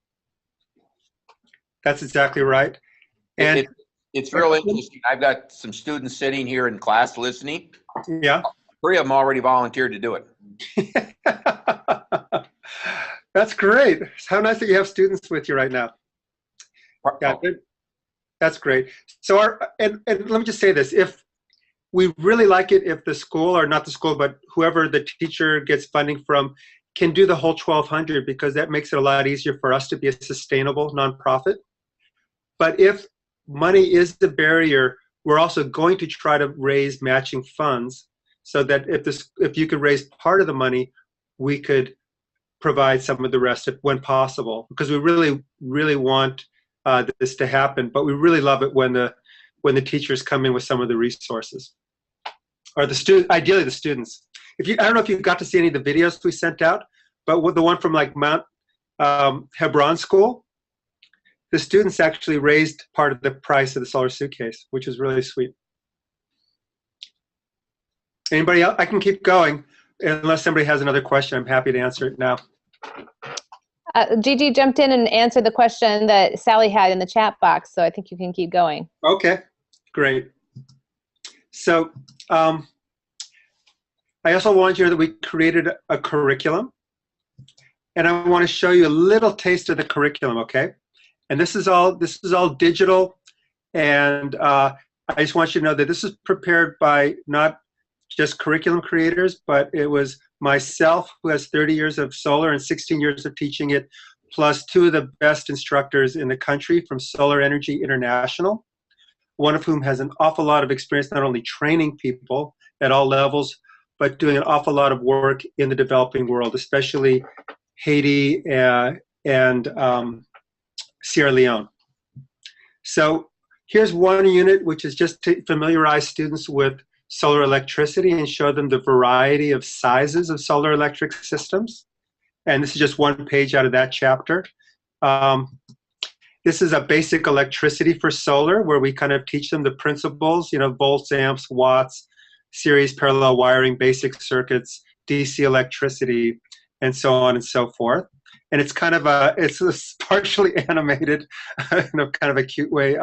That's exactly right. And it's real interesting. I've got some students sitting here in class listening. Yeah. 3 of them already volunteered to do it. That's great. How nice that you have students with you right now. Yeah, good. That's great. So and let me just say this. If we really like it, if the school, or not the school, but whoever the teacher gets funding from can do the whole 1,200, because that makes it a lot easier for us to be a sustainable nonprofit. But if money is the barrier, we're also going to try to raise matching funds, so that if you could raise part of the money, we could provide some of the rest when possible, because we really, really want this to happen. But we really love it when the teachers come in with some of the resources, or ideally the students. I don't know if you got to see any of the videos we sent out, but with the one from like Mount Hebron School, the students actually raised part of the price of the solar suitcase, which is really sweet. Anybody else? I can keep going unless somebody has another question. I'm happy to answer it now. Gigi jumped in and answered the question that Sally had in the chat box, so I think you can keep going. Okay, great. So I also want you to know that we created a curriculum, and I want to show you a little taste of the curriculum, okay? And this is all digital, and I just want you to know that this is prepared by not just curriculum creators, but it was myself, who has 30 years of solar and 16 years of teaching it, plus 2 of the best instructors in the country from Solar Energy International, one of whom has an awful lot of experience not only training people at all levels, but doing an awful lot of work in the developing world, especially Haiti and Sierra Leone. So here's one unit, which is just to familiarize students with solar electricity and show them the variety of sizes of solar electric systems. And this is just one page out of that chapter. This is a basic electricity for solar, where we kind of teach them the principles, you know, volts, amps, watts, series, parallel wiring, basic circuits, DC electricity, and so on and so forth. And it's kind of it's a partially animated, kind of a cute way,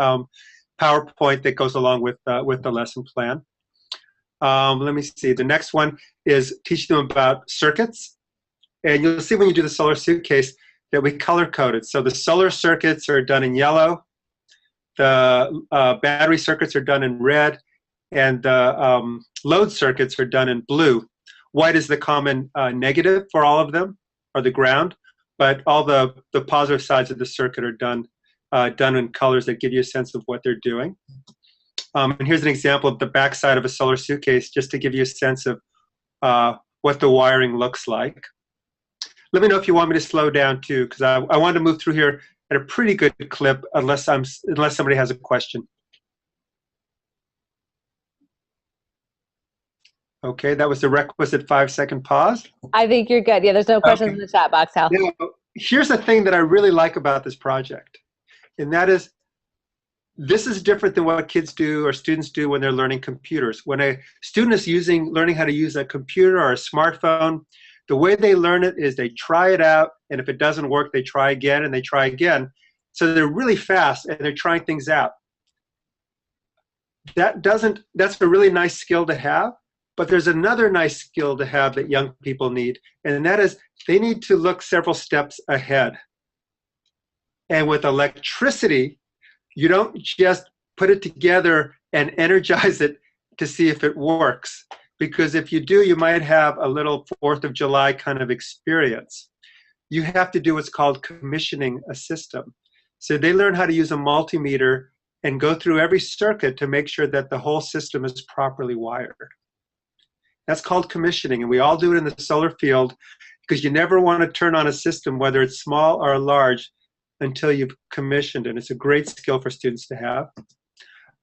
PowerPoint that goes along with the lesson plan. Let me see. The next one is teach them about circuits. And you'll see when you do the solar suitcase that we color coded. So the solar circuits are done in yellow, the battery circuits are done in red, and the load circuits are done in blue. White is the common negative for all of them, or the ground, but all the positive sides of the circuit are done in colors that give you a sense of what they're doing. And here's an example of the backside of a solar suitcase, just to give you a sense of what the wiring looks like. Let me know if you want me to slow down too, because I want to move through here at a pretty good clip, unless somebody has a question. Okay, that was the requisite 5-second pause. I think you're good. Yeah, there's no questions in the chat box, Hal. Now, here's the thing that I really like about this project, and that is, this is different than what kids do or students do when they're learning computers. When a student is learning how to use a computer or a smartphone, the way they learn it is they try it out, and if it doesn't work, they try again and they try again. So they're really fast and they're trying things out. That's a really nice skill to have, but there's another nice skill to have that young people need, and that is they need to look several steps ahead. And with electricity, you don't just put it together and energize it to see if it works. Because if you do, you might have a little 4th of July kind of experience. You have to do what's called commissioning a system. So they learn how to use a multimeter and go through every circuit to make sure that the whole system is properly wired. That's called commissioning, and we all do it in the solar field, because you never want to turn on a system, whether it's small or large, until you've commissioned it. It's a great skill for students to have.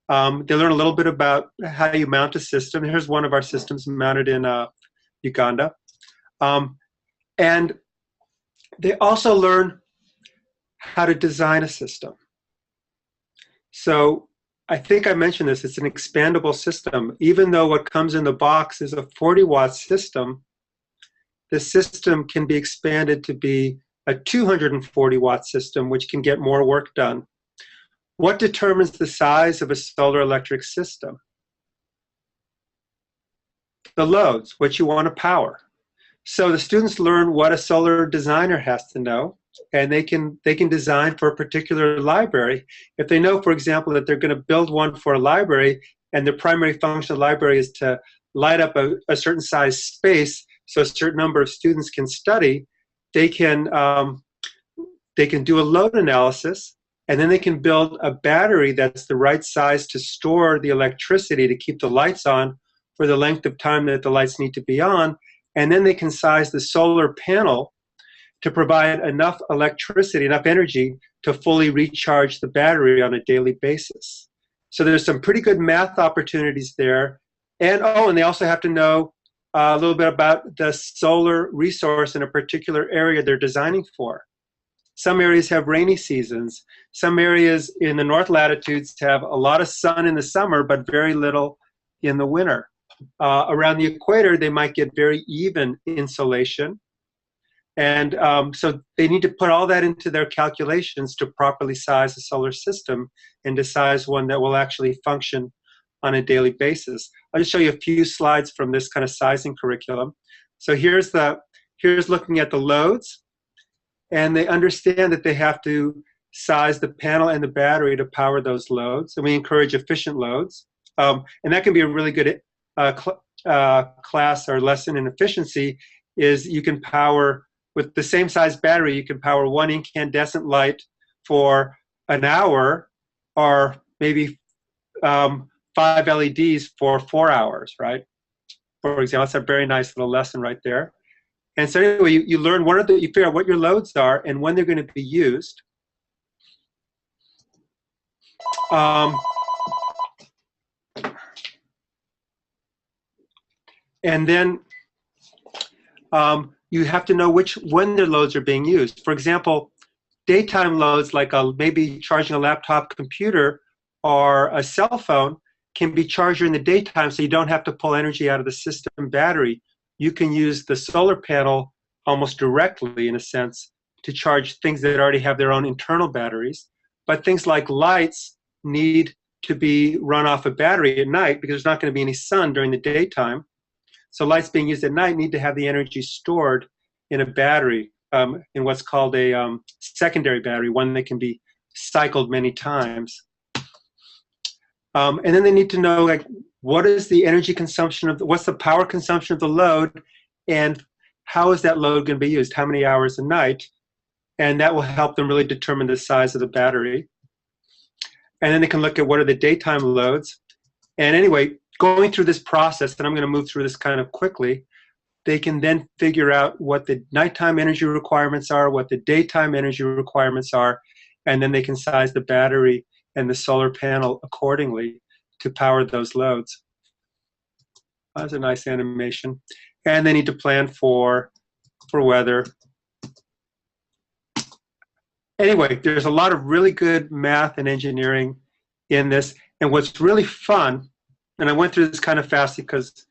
They learn a little bit about how you mount a system. Here's one of our systems mounted in Uganda. And they also learn how to design a system. So I think I mentioned this, it's an expandable system. Even though what comes in the box is a 40-watt system, the system can be expanded to be a 240-watt system, which can get more work done. What determines the size of a solar electric system? The loads, what you want to power. So the students learn what a solar designer has to know, and they can design for a particular library. If they know, for example, that they're going to build one for a library, and the primary function of the library is to light up a certain size space so a certain number of students can study, they can do a load analysis, and then they can build a battery that's the right size to store the electricity to keep the lights on for the length of time that the lights need to be on. And then they can size the solar panel to provide enough electricity, enough energy to fully recharge the battery on a daily basis. So there's some pretty good math opportunities there. And they also have to know a little bit about the solar resource in a particular area they're designing for. Some areas have rainy seasons. Some areas in the north latitudes have a lot of sun in the summer, but very little in the winter. Around the equator, they might get very even insolation. And so they need to put all that into their calculations to properly size the solar system and to size one that will actually function on a daily basis. I'll just show you a few slides from this kind of sizing curriculum. So here's looking at the loads, and they understand that they have to size the panel and the battery to power those loads, and we encourage efficient loads. And that can be a really good class or lesson in efficiency, is you can power, with the same size battery, you can power one incandescent light for an hour, or maybe 5 LEDs for 4 hours, right? For example, that's a very nice little lesson right there. And so anyway, you learn you figure out what your loads are and when they're going to be used. And then you have to know when their loads are being used. For example, daytime loads like maybe charging a laptop computer or a cell phone can be charged during the daytime, so you don't have to pull energy out of the system battery. You can use the solar panel almost directly, in a sense, to charge things that already have their own internal batteries. But things like lights need to be run off a battery at night because there's not going to be any sun during the daytime. So lights being used at night need to have the energy stored in a battery, in what's called a secondary battery, one that can be cycled many times. And then they need to know, like, what is the energy consumption what's the power consumption of the load, and how is that load going to be used? How many hours a night? And that will help them really determine the size of the battery. And then they can look at what are the daytime loads. And anyway, going through this process, and I'm going to move through this kind of quickly, they can then figure out what the nighttime energy requirements are, what the daytime energy requirements are, and then they can size the battery and the solar panel accordingly to power those loads. That's a nice animation. And they need to plan for weather. Anyway, there's a lot of really good math and engineering in this. And what's really fun, and I went through this kind of fast because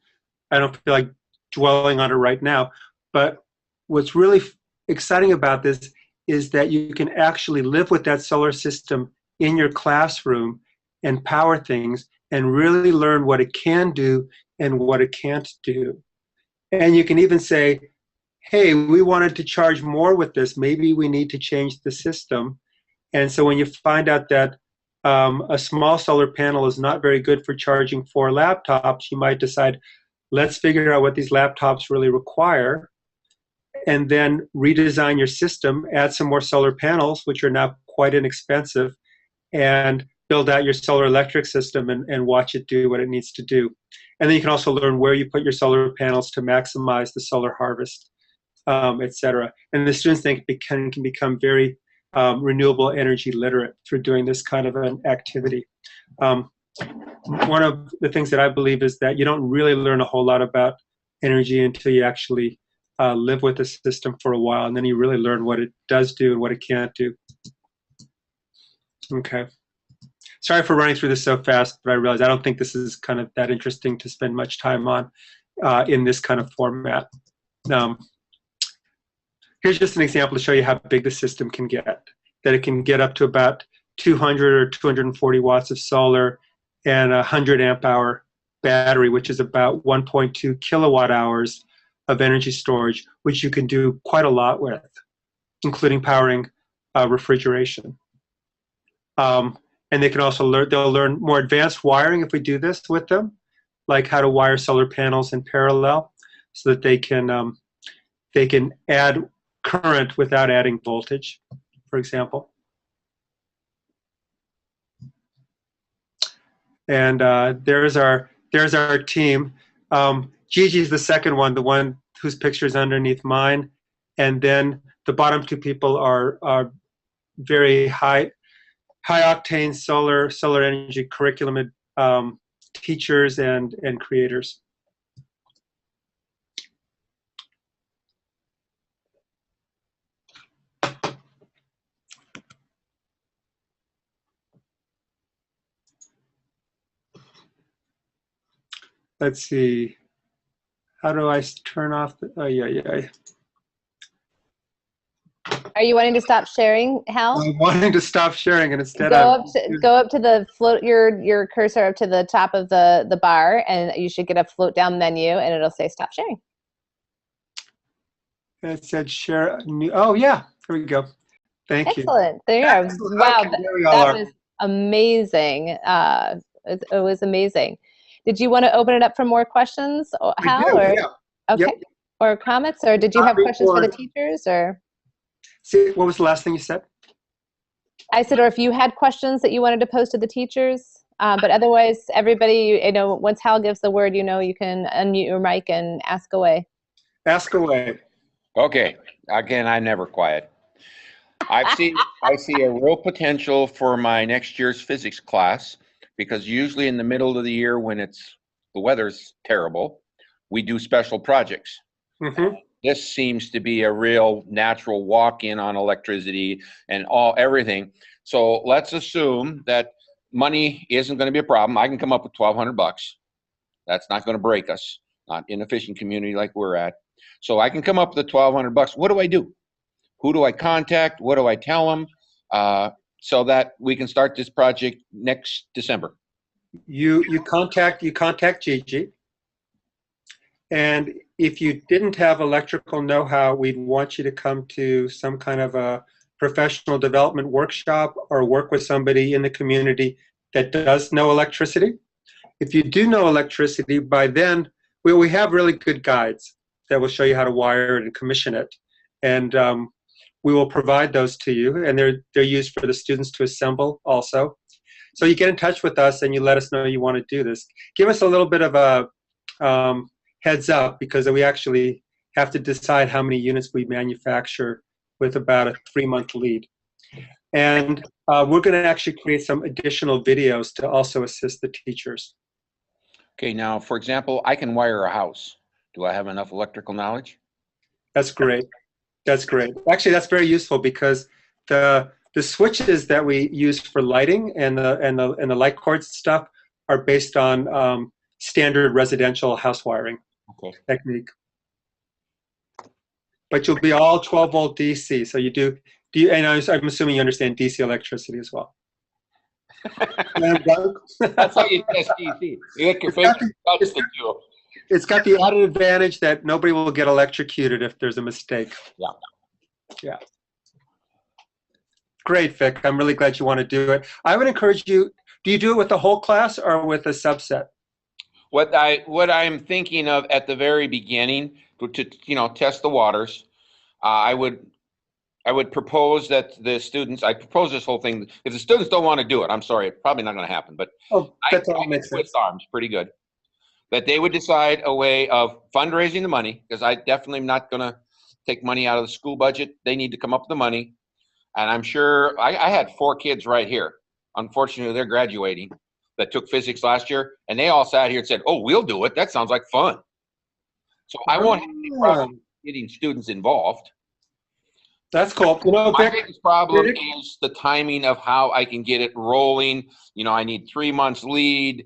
I don't feel like dwelling on it right now, but what's really exciting about this is that you can actually live with that solar system in your classroom and power things and really learn what it can do and what it can't do. And you can even say, hey, we wanted to charge more with this. Maybe we need to change the system. And so when you find out that a small solar panel is not very good for charging 4 laptops, you might decide, let's figure out what these laptops really require, and then redesign your system, add some more solar panels, which are now quite inexpensive, and build out your solar electric system and watch it do what it needs to do. And then you can also learn where you put your solar panels to maximize the solar harvest, et cetera. And the students can become very renewable energy literate through doing this kind of an activity. One of the things that I believe is that you don't really learn a whole lot about energy until you actually live with the system for a while, and then you really learn what it does do and what it can't do. Okay. Sorry for running through this so fast, but I realize I don't think this is kind of that interesting to spend much time on in this kind of format. Here's just an example to show you how big the system can get, that it can get up to about 200 or 240 watts of solar and a 100 amp hour battery, which is about 1.2 kilowatt hours of energy storage, which you can do quite a lot with, including powering refrigeration. And they can also they'll learn more advanced wiring if we do this with them, like how to wire solar panels in parallel so that they can add current without adding voltage, for example. And there's our team. Gigi's the second one, the one whose picture is underneath mine. And then the bottom 2 people are very high octane solar energy curriculum teachers and creators. Let's see. How do I turn off the? Oh yeah. Are you wanting to stop sharing, Hal? I'm wanting to stop sharing, and instead go up to the float your cursor up to the top of the bar, and you should get a float down menu, and it'll say stop sharing. It said share new. Oh yeah, here we go. Thank you. Excellent. There you are. Wow, okay, that was amazing. It was amazing. Did you want to open it up for more questions, Hal? Or yeah. Okay. Yep. Or comments, or did you have questions for the teachers, or? See, what was the last thing you said? I said, or if you had questions that you wanted to pose to the teachers, but otherwise, everybody, once Hal gives the word, you can unmute your mic and ask away. Ask away. Okay. Again, I'm never quiet. I see a real potential for my next year's physics class, because usually in the middle of the year when the weather's terrible, we do special projects. Mm-hmm. This seems to be a real natural walk-in on electricity and everything. So let's assume that money isn't going to be a problem. I can come up with $1,200. That's not going to break us, not in a fishing community like we're at. So I can come up with $1,200. What do I do? Who do I contact? What do I tell them? So that we can start this project next December. You contact Gigi. And if you didn't have electrical know-how, we'd want you to come to some kind of a professional development workshop or work with somebody in the community that does know electricity. If you do know electricity, by then, we have really good guides that will show you how to wire it and commission it. And we will provide those to you, and they're used for the students to assemble also. So you get in touch with us and you let us know you want to do this. Give us a little bit of a heads up, because we actually have to decide how many units we manufacture with about a 3-month lead. And we're going to actually create some additional videos to also assist the teachers. Okay, now, for example, I can wire a house. Do I have enough electrical knowledge? That's great. That's great. Actually, that's very useful, because the switches that we use for lighting and the light cords stuff are based on standard residential house wiring technique. But you'll be all 12-volt DC. So you do and I'm assuming you understand DC electricity as well. That's how you test DC. You get your finger touch the tool. It's got the added advantage that nobody will get electrocuted if there's a mistake. Yeah. Yeah. Great, Vic. I'm really glad you want to do it. I would encourage you, do you do it with the whole class or with a subset? What I'm thinking of at the very beginning to test the waters, I would propose that the students, I propose this whole thing. If the students don't want to do it, I'm sorry, it's probably not going to happen, but that's all makes sense. Arms pretty good. That they would decide a way of fundraising the money, because I definitely am not going to take money out of the school budget. They need to come up with the money. And I'm sure, I had 4 kids right here. Unfortunately, they're graduating, that took physics last year, and they all sat here and said, oh, we'll do it. That sounds like fun. So I won't have any problem getting students involved. That's cool. My biggest problem is the timing of how I can get it rolling. I need 3 months lead.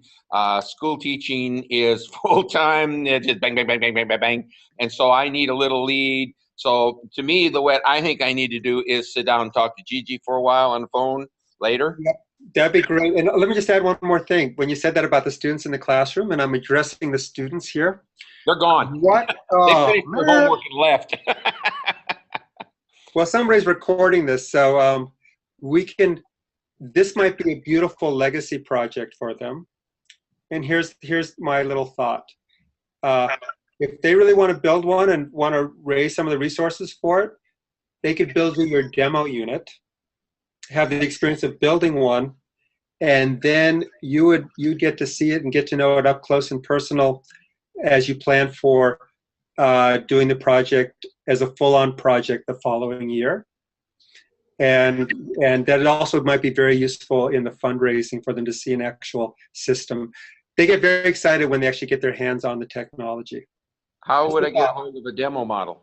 School teaching is full-time. It's just bang, bang, bang, bang, bang, bang, bang. And so I need a little lead. So to me, what I think I need to do is sit down and talk to Gigi for a while on the phone later. Yep, that'd be great. And let me just add one more thing. When you said that about the students in the classroom, and I'm addressing the students here. They're gone. What? Oh, they finished their homework and left. Well, somebody's recording this, so this might be a beautiful legacy project for them. And here's my little thought. If they really want to build one and want to raise some of the resources for it, they could build you your demo unit, have the experience of building one, and then you'd get to see it and get to know it up close and personal as you plan for doing the project as a full-on project the following year. And that it also might be very useful in the fundraising for them to see an actual system. They get very excited when they actually get their hands on the technology. How would I get a hold of a demo model?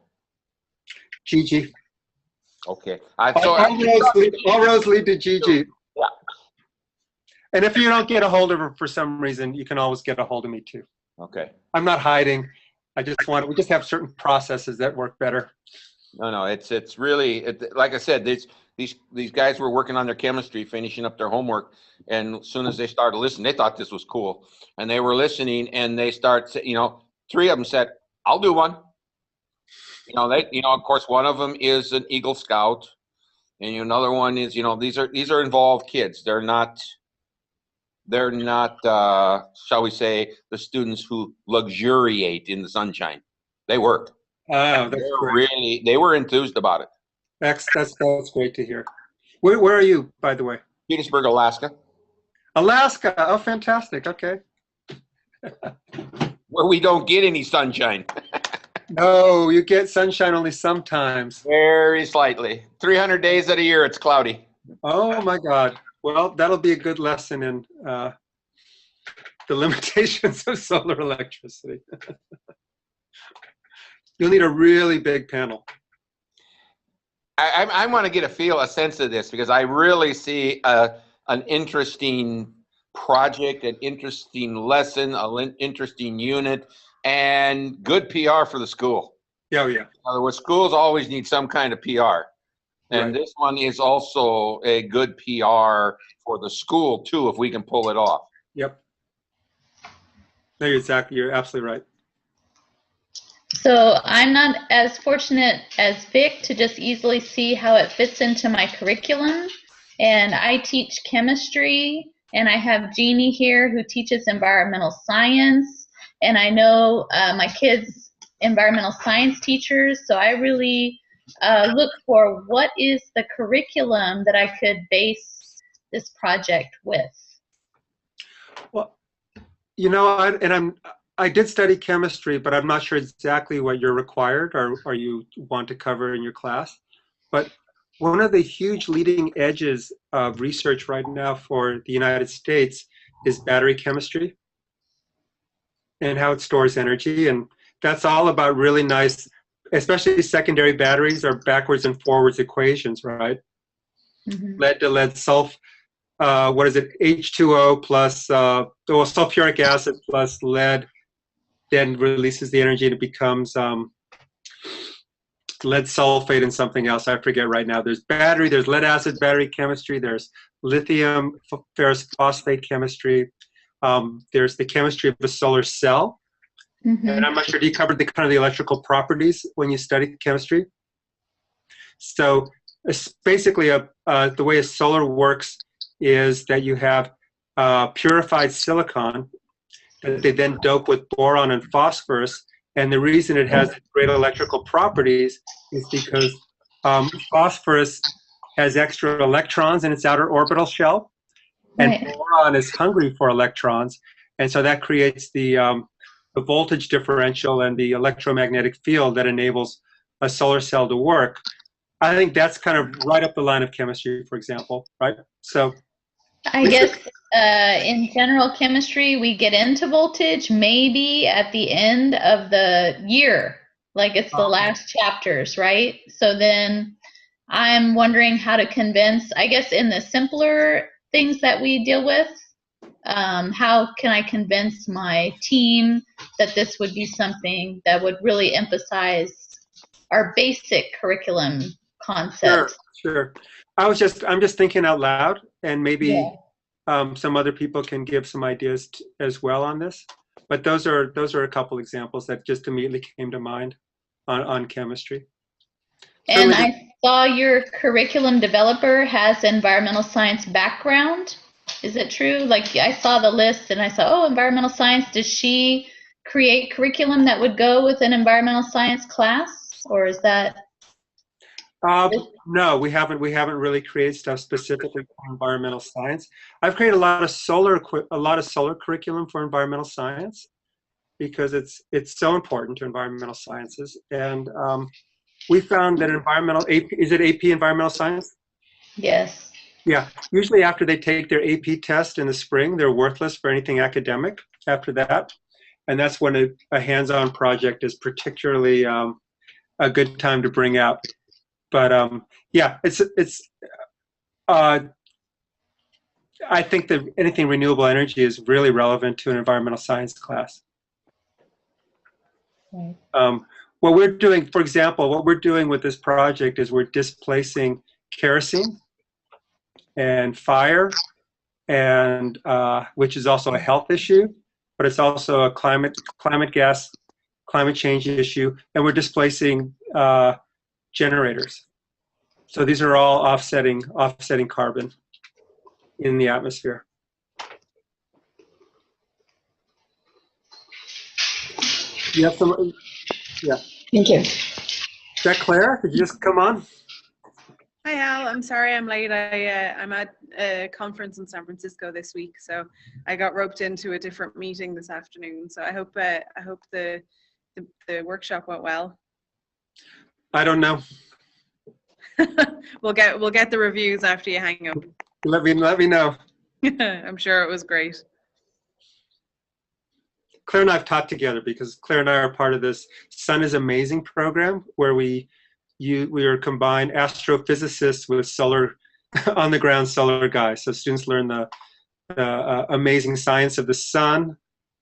Gigi. Okay. All roads lead to Gigi. Yeah. And if you don't get a hold of her for some reason, you can always get a hold of me too. Okay. I'm not hiding. We just have certain processes that work better. No, it's really like I said, these guys were working on their chemistry, finishing up their homework, and as soon as they started listening, they thought this was cool, and they were listening, and they start, three of them said, "I'll do one." Of course, one of them is an Eagle Scout, and another one is, these are involved kids. They're not, shall we say, the students who luxuriate in the sunshine. They work. Oh, that's great. They were enthused about it. That's great to hear. Where are you, by the way? Petersburg, Alaska. Alaska. Oh, fantastic. Okay. Where we don't get any sunshine. No, you get sunshine only sometimes. Very slightly. 300 days out of a year, it's cloudy. Oh my God. Well, that'll be a good lesson in the limitations of solar electricity. You'll need a really big panel. I want to get a sense of this, because I really see an interesting project, an interesting lesson, an interesting unit, and good PR for the school. Yeah. In other words, schools always need some kind of PR. And This one is also a good PR for the school, too, if we can pull it off. Yep. No, you're absolutely right. So I'm not as fortunate as Vic to just easily see how it fits into my curriculum. And I teach chemistry, and I have Jeannie here who teaches environmental science. And I know my kids' environmental science teachers, so I really look for what is the curriculum that I could base this project with. Well, I did study chemistry, but I'm not sure exactly what you're required or you want to cover in your class. But one of the huge leading edges of research right now for the United States is battery chemistry and how it stores energy. And that's all about really nice, especially secondary batteries are backwards and forwards equations, right? Mm-hmm. Lead to lead what is it? H2O plus sulfuric acid plus lead then releases the energy and it becomes lead sulfate and something else. I forget right now. There's lead acid battery chemistry. There's lithium ferrous phosphate chemistry. There's the chemistry of a solar cell. Mm-hmm. And I'm not sure, you covered the electrical properties when you studied chemistry? So it's basically the way a solar works is that you have purified silicon that they then dope with boron and phosphorus. And the reason it has great electrical properties is because phosphorus has extra electrons in its outer orbital shell, and boron is hungry for electrons. And so that creates the voltage differential and the electromagnetic field that enables a solar cell to work. I think that's kind of right up the line of chemistry, for example, right? So I guess in general chemistry, we get into voltage maybe at the end of the year, like it's the last chapters, right? So then I'm wondering how to convince, I guess in the simpler things that we deal with, how can I convince my team that this would be something that would really emphasize our basic curriculum concepts? Sure. I'm just thinking out loud, and maybe some other people can give some ideas as well on this. But those are a couple examples that just immediately came to mind on chemistry. And I saw your curriculum developer has environmental science background. Is it true? Like I saw the list and I saw, environmental science. Does she create curriculum that would go with an environmental science class, or is that? No, we haven't really created stuff specifically for environmental science. I've created a lot of solar curriculum for environmental science because it's so important to environmental sciences. And we found that is it AP environmental science? Yes. Yeah. Usually after they take their AP test in the spring, they're worthless for anything academic after that. And that's when a hands-on project is particularly a good time to bring out. But I think that anything renewable energy is really relevant to an environmental science class. Right. what we're doing, for example, what we're doing with this project is we're displacing kerosene and fire, and which is also a health issue, but it's also a climate change issue, and we're displacing generators. So these are all offsetting carbon in the atmosphere. You have some, yeah. Thank you. Is that Claire? Did you just come on? Hi Hal, I'm sorry I'm late. I'm at a conference in San Francisco this week, so I got roped into a different meeting this afternoon. So I hope the workshop went well. I don't know. We'll get the reviews after you hang up. Let me know. I'm sure it was great. Claire and I have taught together because Claire and I are part of this Sun is Amazing program where we are combined astrophysicists with solar, on the ground solar guys. So students learn the amazing science of the sun,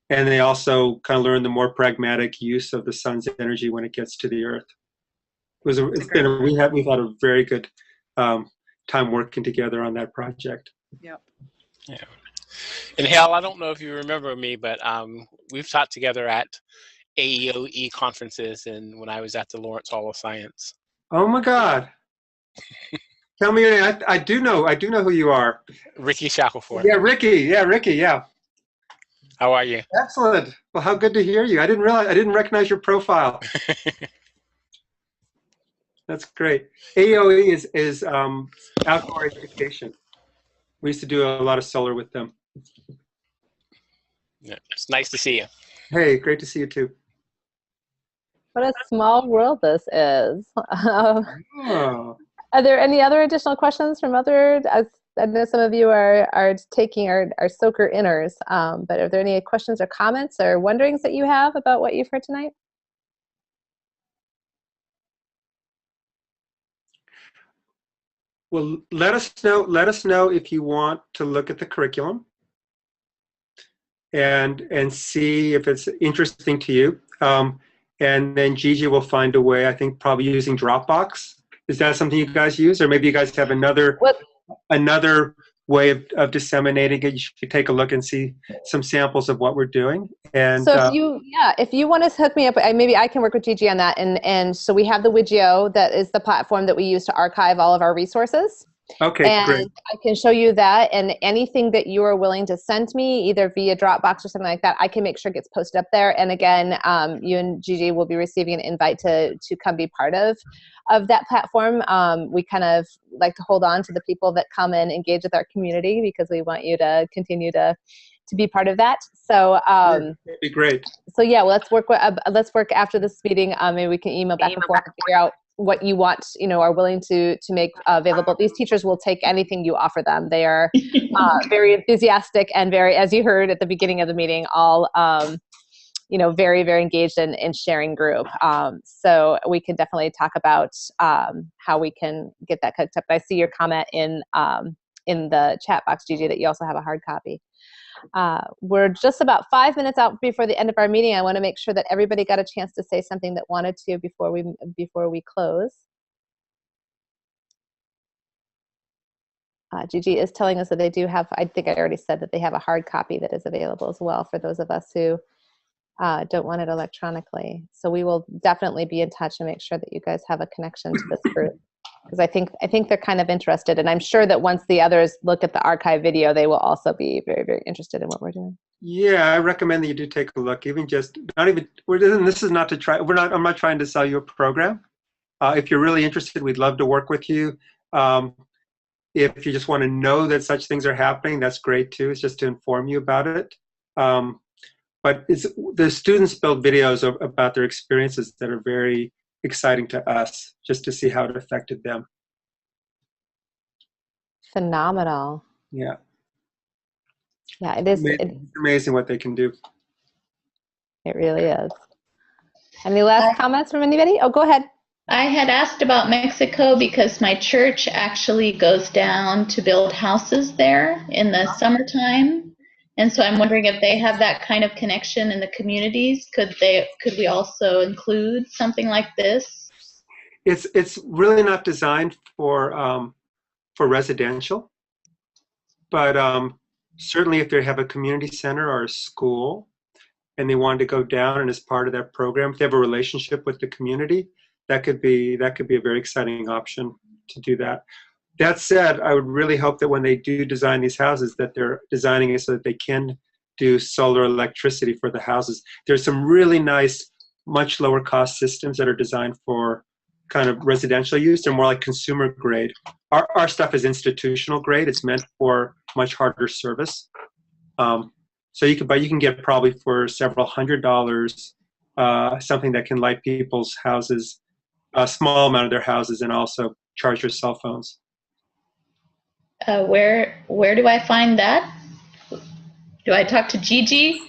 and they also kind of learn the more pragmatic use of the sun's energy when it gets to the earth. We've had a very good time working together on that project. Yep. Yeah. And Hal, I don't know if you remember me, but we've taught together at AEOE conferences and when I was at the Lawrence Hall of Science. Oh my God. Tell me your name. I do know who you are. Ricky Shackelford. Yeah, Ricky. How are you? Excellent. Well, how good to hear you. I didn't recognize your profile. That's great. AOE is outdoor education. We used to do a lot of solar with them. Yeah, it's nice to see you. Hey, great to see you too. What a small world this is. Oh. Are there any other additional questions from I know some of you are taking our soaker inners, but are there any questions or comments or wonderings that you have about what you've heard tonight? Well, let us know if you want to look at the curriculum and see if it's interesting to you. And then Gigi will find a way, I think probably using Dropbox. Is that something you guys use? Or maybe you guys have another way of disseminating it. You should take a look and see some samples of what we're doing. And so if you want to hook me up, maybe I can work with Gigi on that. And so we have the Widgio, that is the platform that we use to archive all of our resources. Okay, and great. I can show you that, and anything that you are willing to send me, either via Dropbox or something like that, I can make sure it gets posted up there. And again, you and Gigi will be receiving an invite to come be part of that platform. We kind of like to hold on to the people that come and engage with our community because we want you to continue to be part of that. So that'd be great. So yeah, well, let's work after this meeting. Maybe we can email back and forth and figure out what you want, are willing to make available. These teachers will take anything you offer them. They are very enthusiastic and very, as you heard at the beginning of the meeting, all very, very engaged in sharing group. So we can definitely talk about how we can get that cooked up. I see your comment in the chat box, Gigi, that you also have a hard copy. We're just about 5 minutes out before the end of our meeting. I want to make sure that everybody got a chance to say something that wanted to before we close. Gigi is telling us that they do have, I think I already said that they have a hard copy that is available as well for those of us who don't want it electronically. So we will definitely be in touch and make sure that you guys have a connection to this group. Because I think they're kind of interested, and I'm sure that once the others look at the archive video, they will also be very, very interested in what we're doing. Yeah, I recommend that you do take a look. I'm not trying to sell you a program. If you're really interested, we'd love to work with you. If you just want to know that such things are happening, that's great too. It's just to inform you about it. But the students build videos about their experiences that are very exciting to us, just to see how it affected them. Phenomenal. Yeah. Yeah, it is. It's amazing what they can do. It really is. Any last comments from anybody? Oh, go ahead. I had asked about Mexico because my church actually goes down to build houses there in the summertime. And so I'm wondering if they have that kind of connection in the communities. Could we also include something like this? It's really not designed for residential, but certainly if they have a community center or a school and they want to go down, and as part of that program, if they have a relationship with the community, that could be a very exciting option to do that. That said, I would really hope that when they do design these houses, that they're designing it so that they can do solar electricity for the houses. There's some really nice, much lower cost systems that are designed for kind of residential use. They're more like consumer grade. Our stuff is institutional grade. It's meant for much harder service. So you can get probably for several $100s something that can light people's houses, a small amount of their houses, and also charge your cell phones. Where do I find that? Do I talk to Gigi?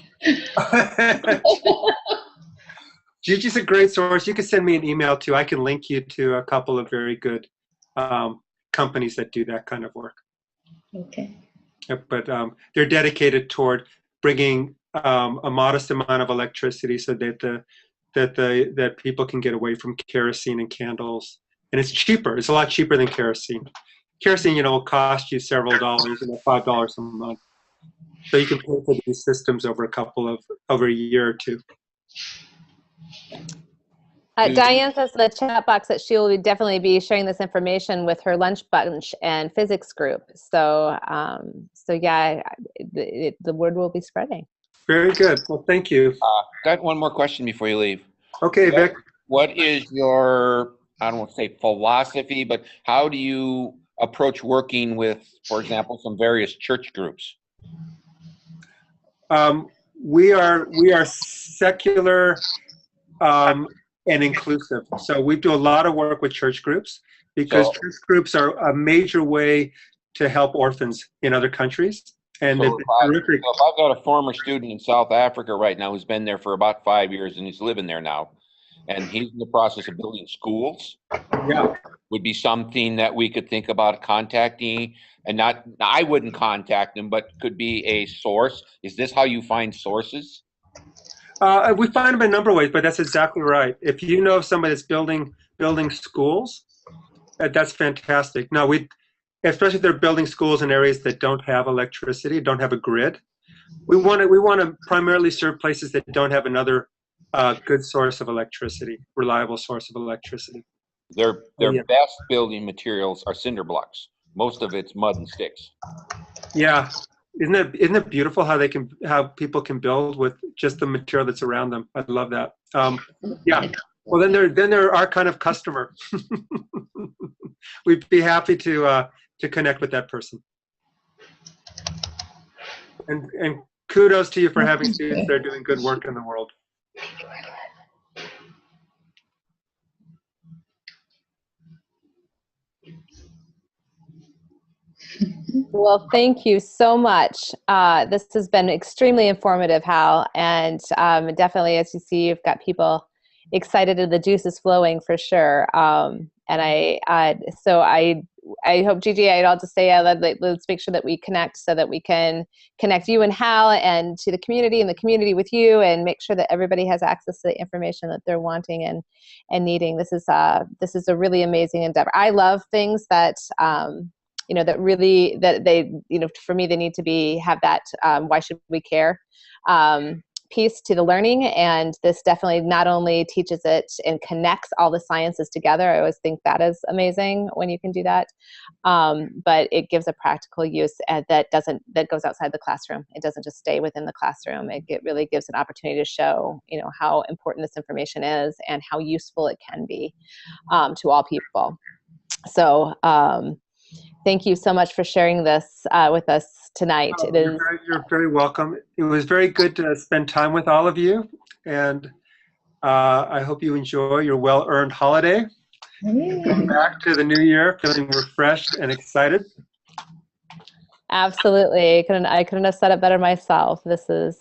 Gigi's a great source. You can send me an email too. I can link you to a couple of very good companies that do that kind of work. Okay. But they're dedicated toward bringing a modest amount of electricity so that people can get away from kerosene and candles. And it's cheaper. It's a lot cheaper than kerosene. Kerosene, will cost you several dollars, $5 a month. So you can pay for these systems over a year or two. Diane says in the chat box that she will definitely be sharing this information with her lunch bunch and physics group. So, yeah, the word will be spreading. Very good. Well, thank you. Got one more question before you leave. Okay, Vic. What is your, I don't want to say philosophy, but how do you approach working with, for example, some various church groups? We are secular and inclusive. So we do a lot of work with church groups because church groups are a major way to help orphans in other countries. And if I've got a former student in South Africa right now who's been there for about 5 years and he's living there now, and he's in the process of building schools. Yeah. Would be something that we could think about contacting, and I wouldn't contact him, but could be a source. Is this how you find sources? We find them in a number of ways, but that's exactly right. If you know somebody that's building schools, that's fantastic. Now, especially if they're building schools in areas that don't have electricity, don't have a grid, we want to primarily serve places that don't have another good source of electricity, reliable source of electricity. Their best building materials are cinder blocks. Most of it's mud and sticks. Yeah. Isn't it beautiful how people can build with just the material that's around them? I love that. Yeah. Well, then they're our kind of customer. We'd be happy to connect with that person. And kudos to you for having students that are doing good work in the world. Well, thank you so much. This has been extremely informative, Hal, and definitely, as you see, you've got people excited and the juice is flowing for sure. And I hope, Gigi, I'll just say, let's make sure that we connect so that we can connect you and Hal and to the community and the community with you, and make sure that everybody has access to the information that they're wanting and needing. This is a really amazing endeavor. I love things that, for me, they need to have that, why should we care, piece to the learning. And this definitely not only teaches it and connects all the sciences together. I always think that is amazing when you can do that. But it gives a practical use that goes outside the classroom. It doesn't just stay within the classroom. It really gives an opportunity to show, how important this information is and how useful it can be to all people. So, thank you so much for sharing this with us tonight. You're very welcome. It was very good to spend time with all of you, and I hope you enjoy your well-earned holiday. Come back to the new year feeling refreshed and excited. Absolutely. I couldn't have said it better myself. This is,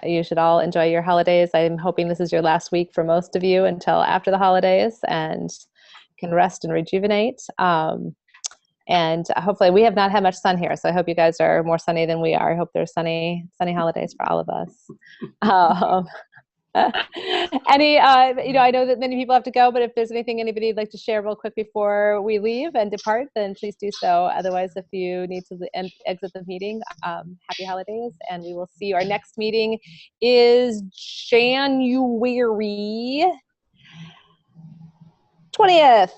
you should all enjoy your holidays. I'm hoping this is your last week for most of you until after the holidays, and can rest and rejuvenate. And hopefully, we have not had much sun here, so I hope you guys are more sunny than we are. I hope there's sunny holidays for all of us. I know that many people have to go, but if there's anything anybody would like to share real quick before we leave and depart, then please do so. Otherwise, if you need to exit the meeting, happy holidays, and we will see you. Our next meeting is January 20th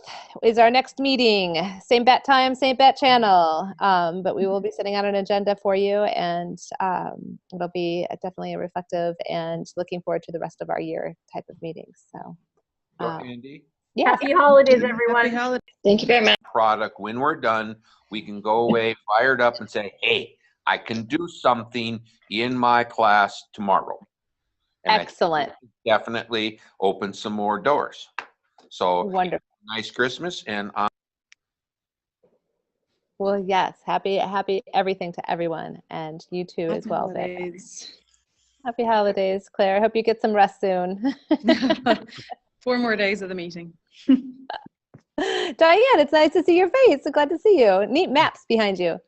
is our next meeting. Same bat time, same bat channel. But we will be setting out an agenda for you, and it'll be definitely a reflective and looking forward to the rest of our year type of meetings. So, Andy? Yeah. Happy holidays, everyone. Happy holidays. Thank you very much. Product, when we're done, we can go away fired up and say, hey, I can do something in my class tomorrow. And Excellent. Definitely open some more doors. So Wonderful. Nice Christmas, and well, yes, happy everything to everyone, and you too as well, Vic. Happy holidays, Claire. I hope you get some rest soon. 4 more days of the meeting. Diane, it's nice to see your face. So glad to see you. Neat maps behind you.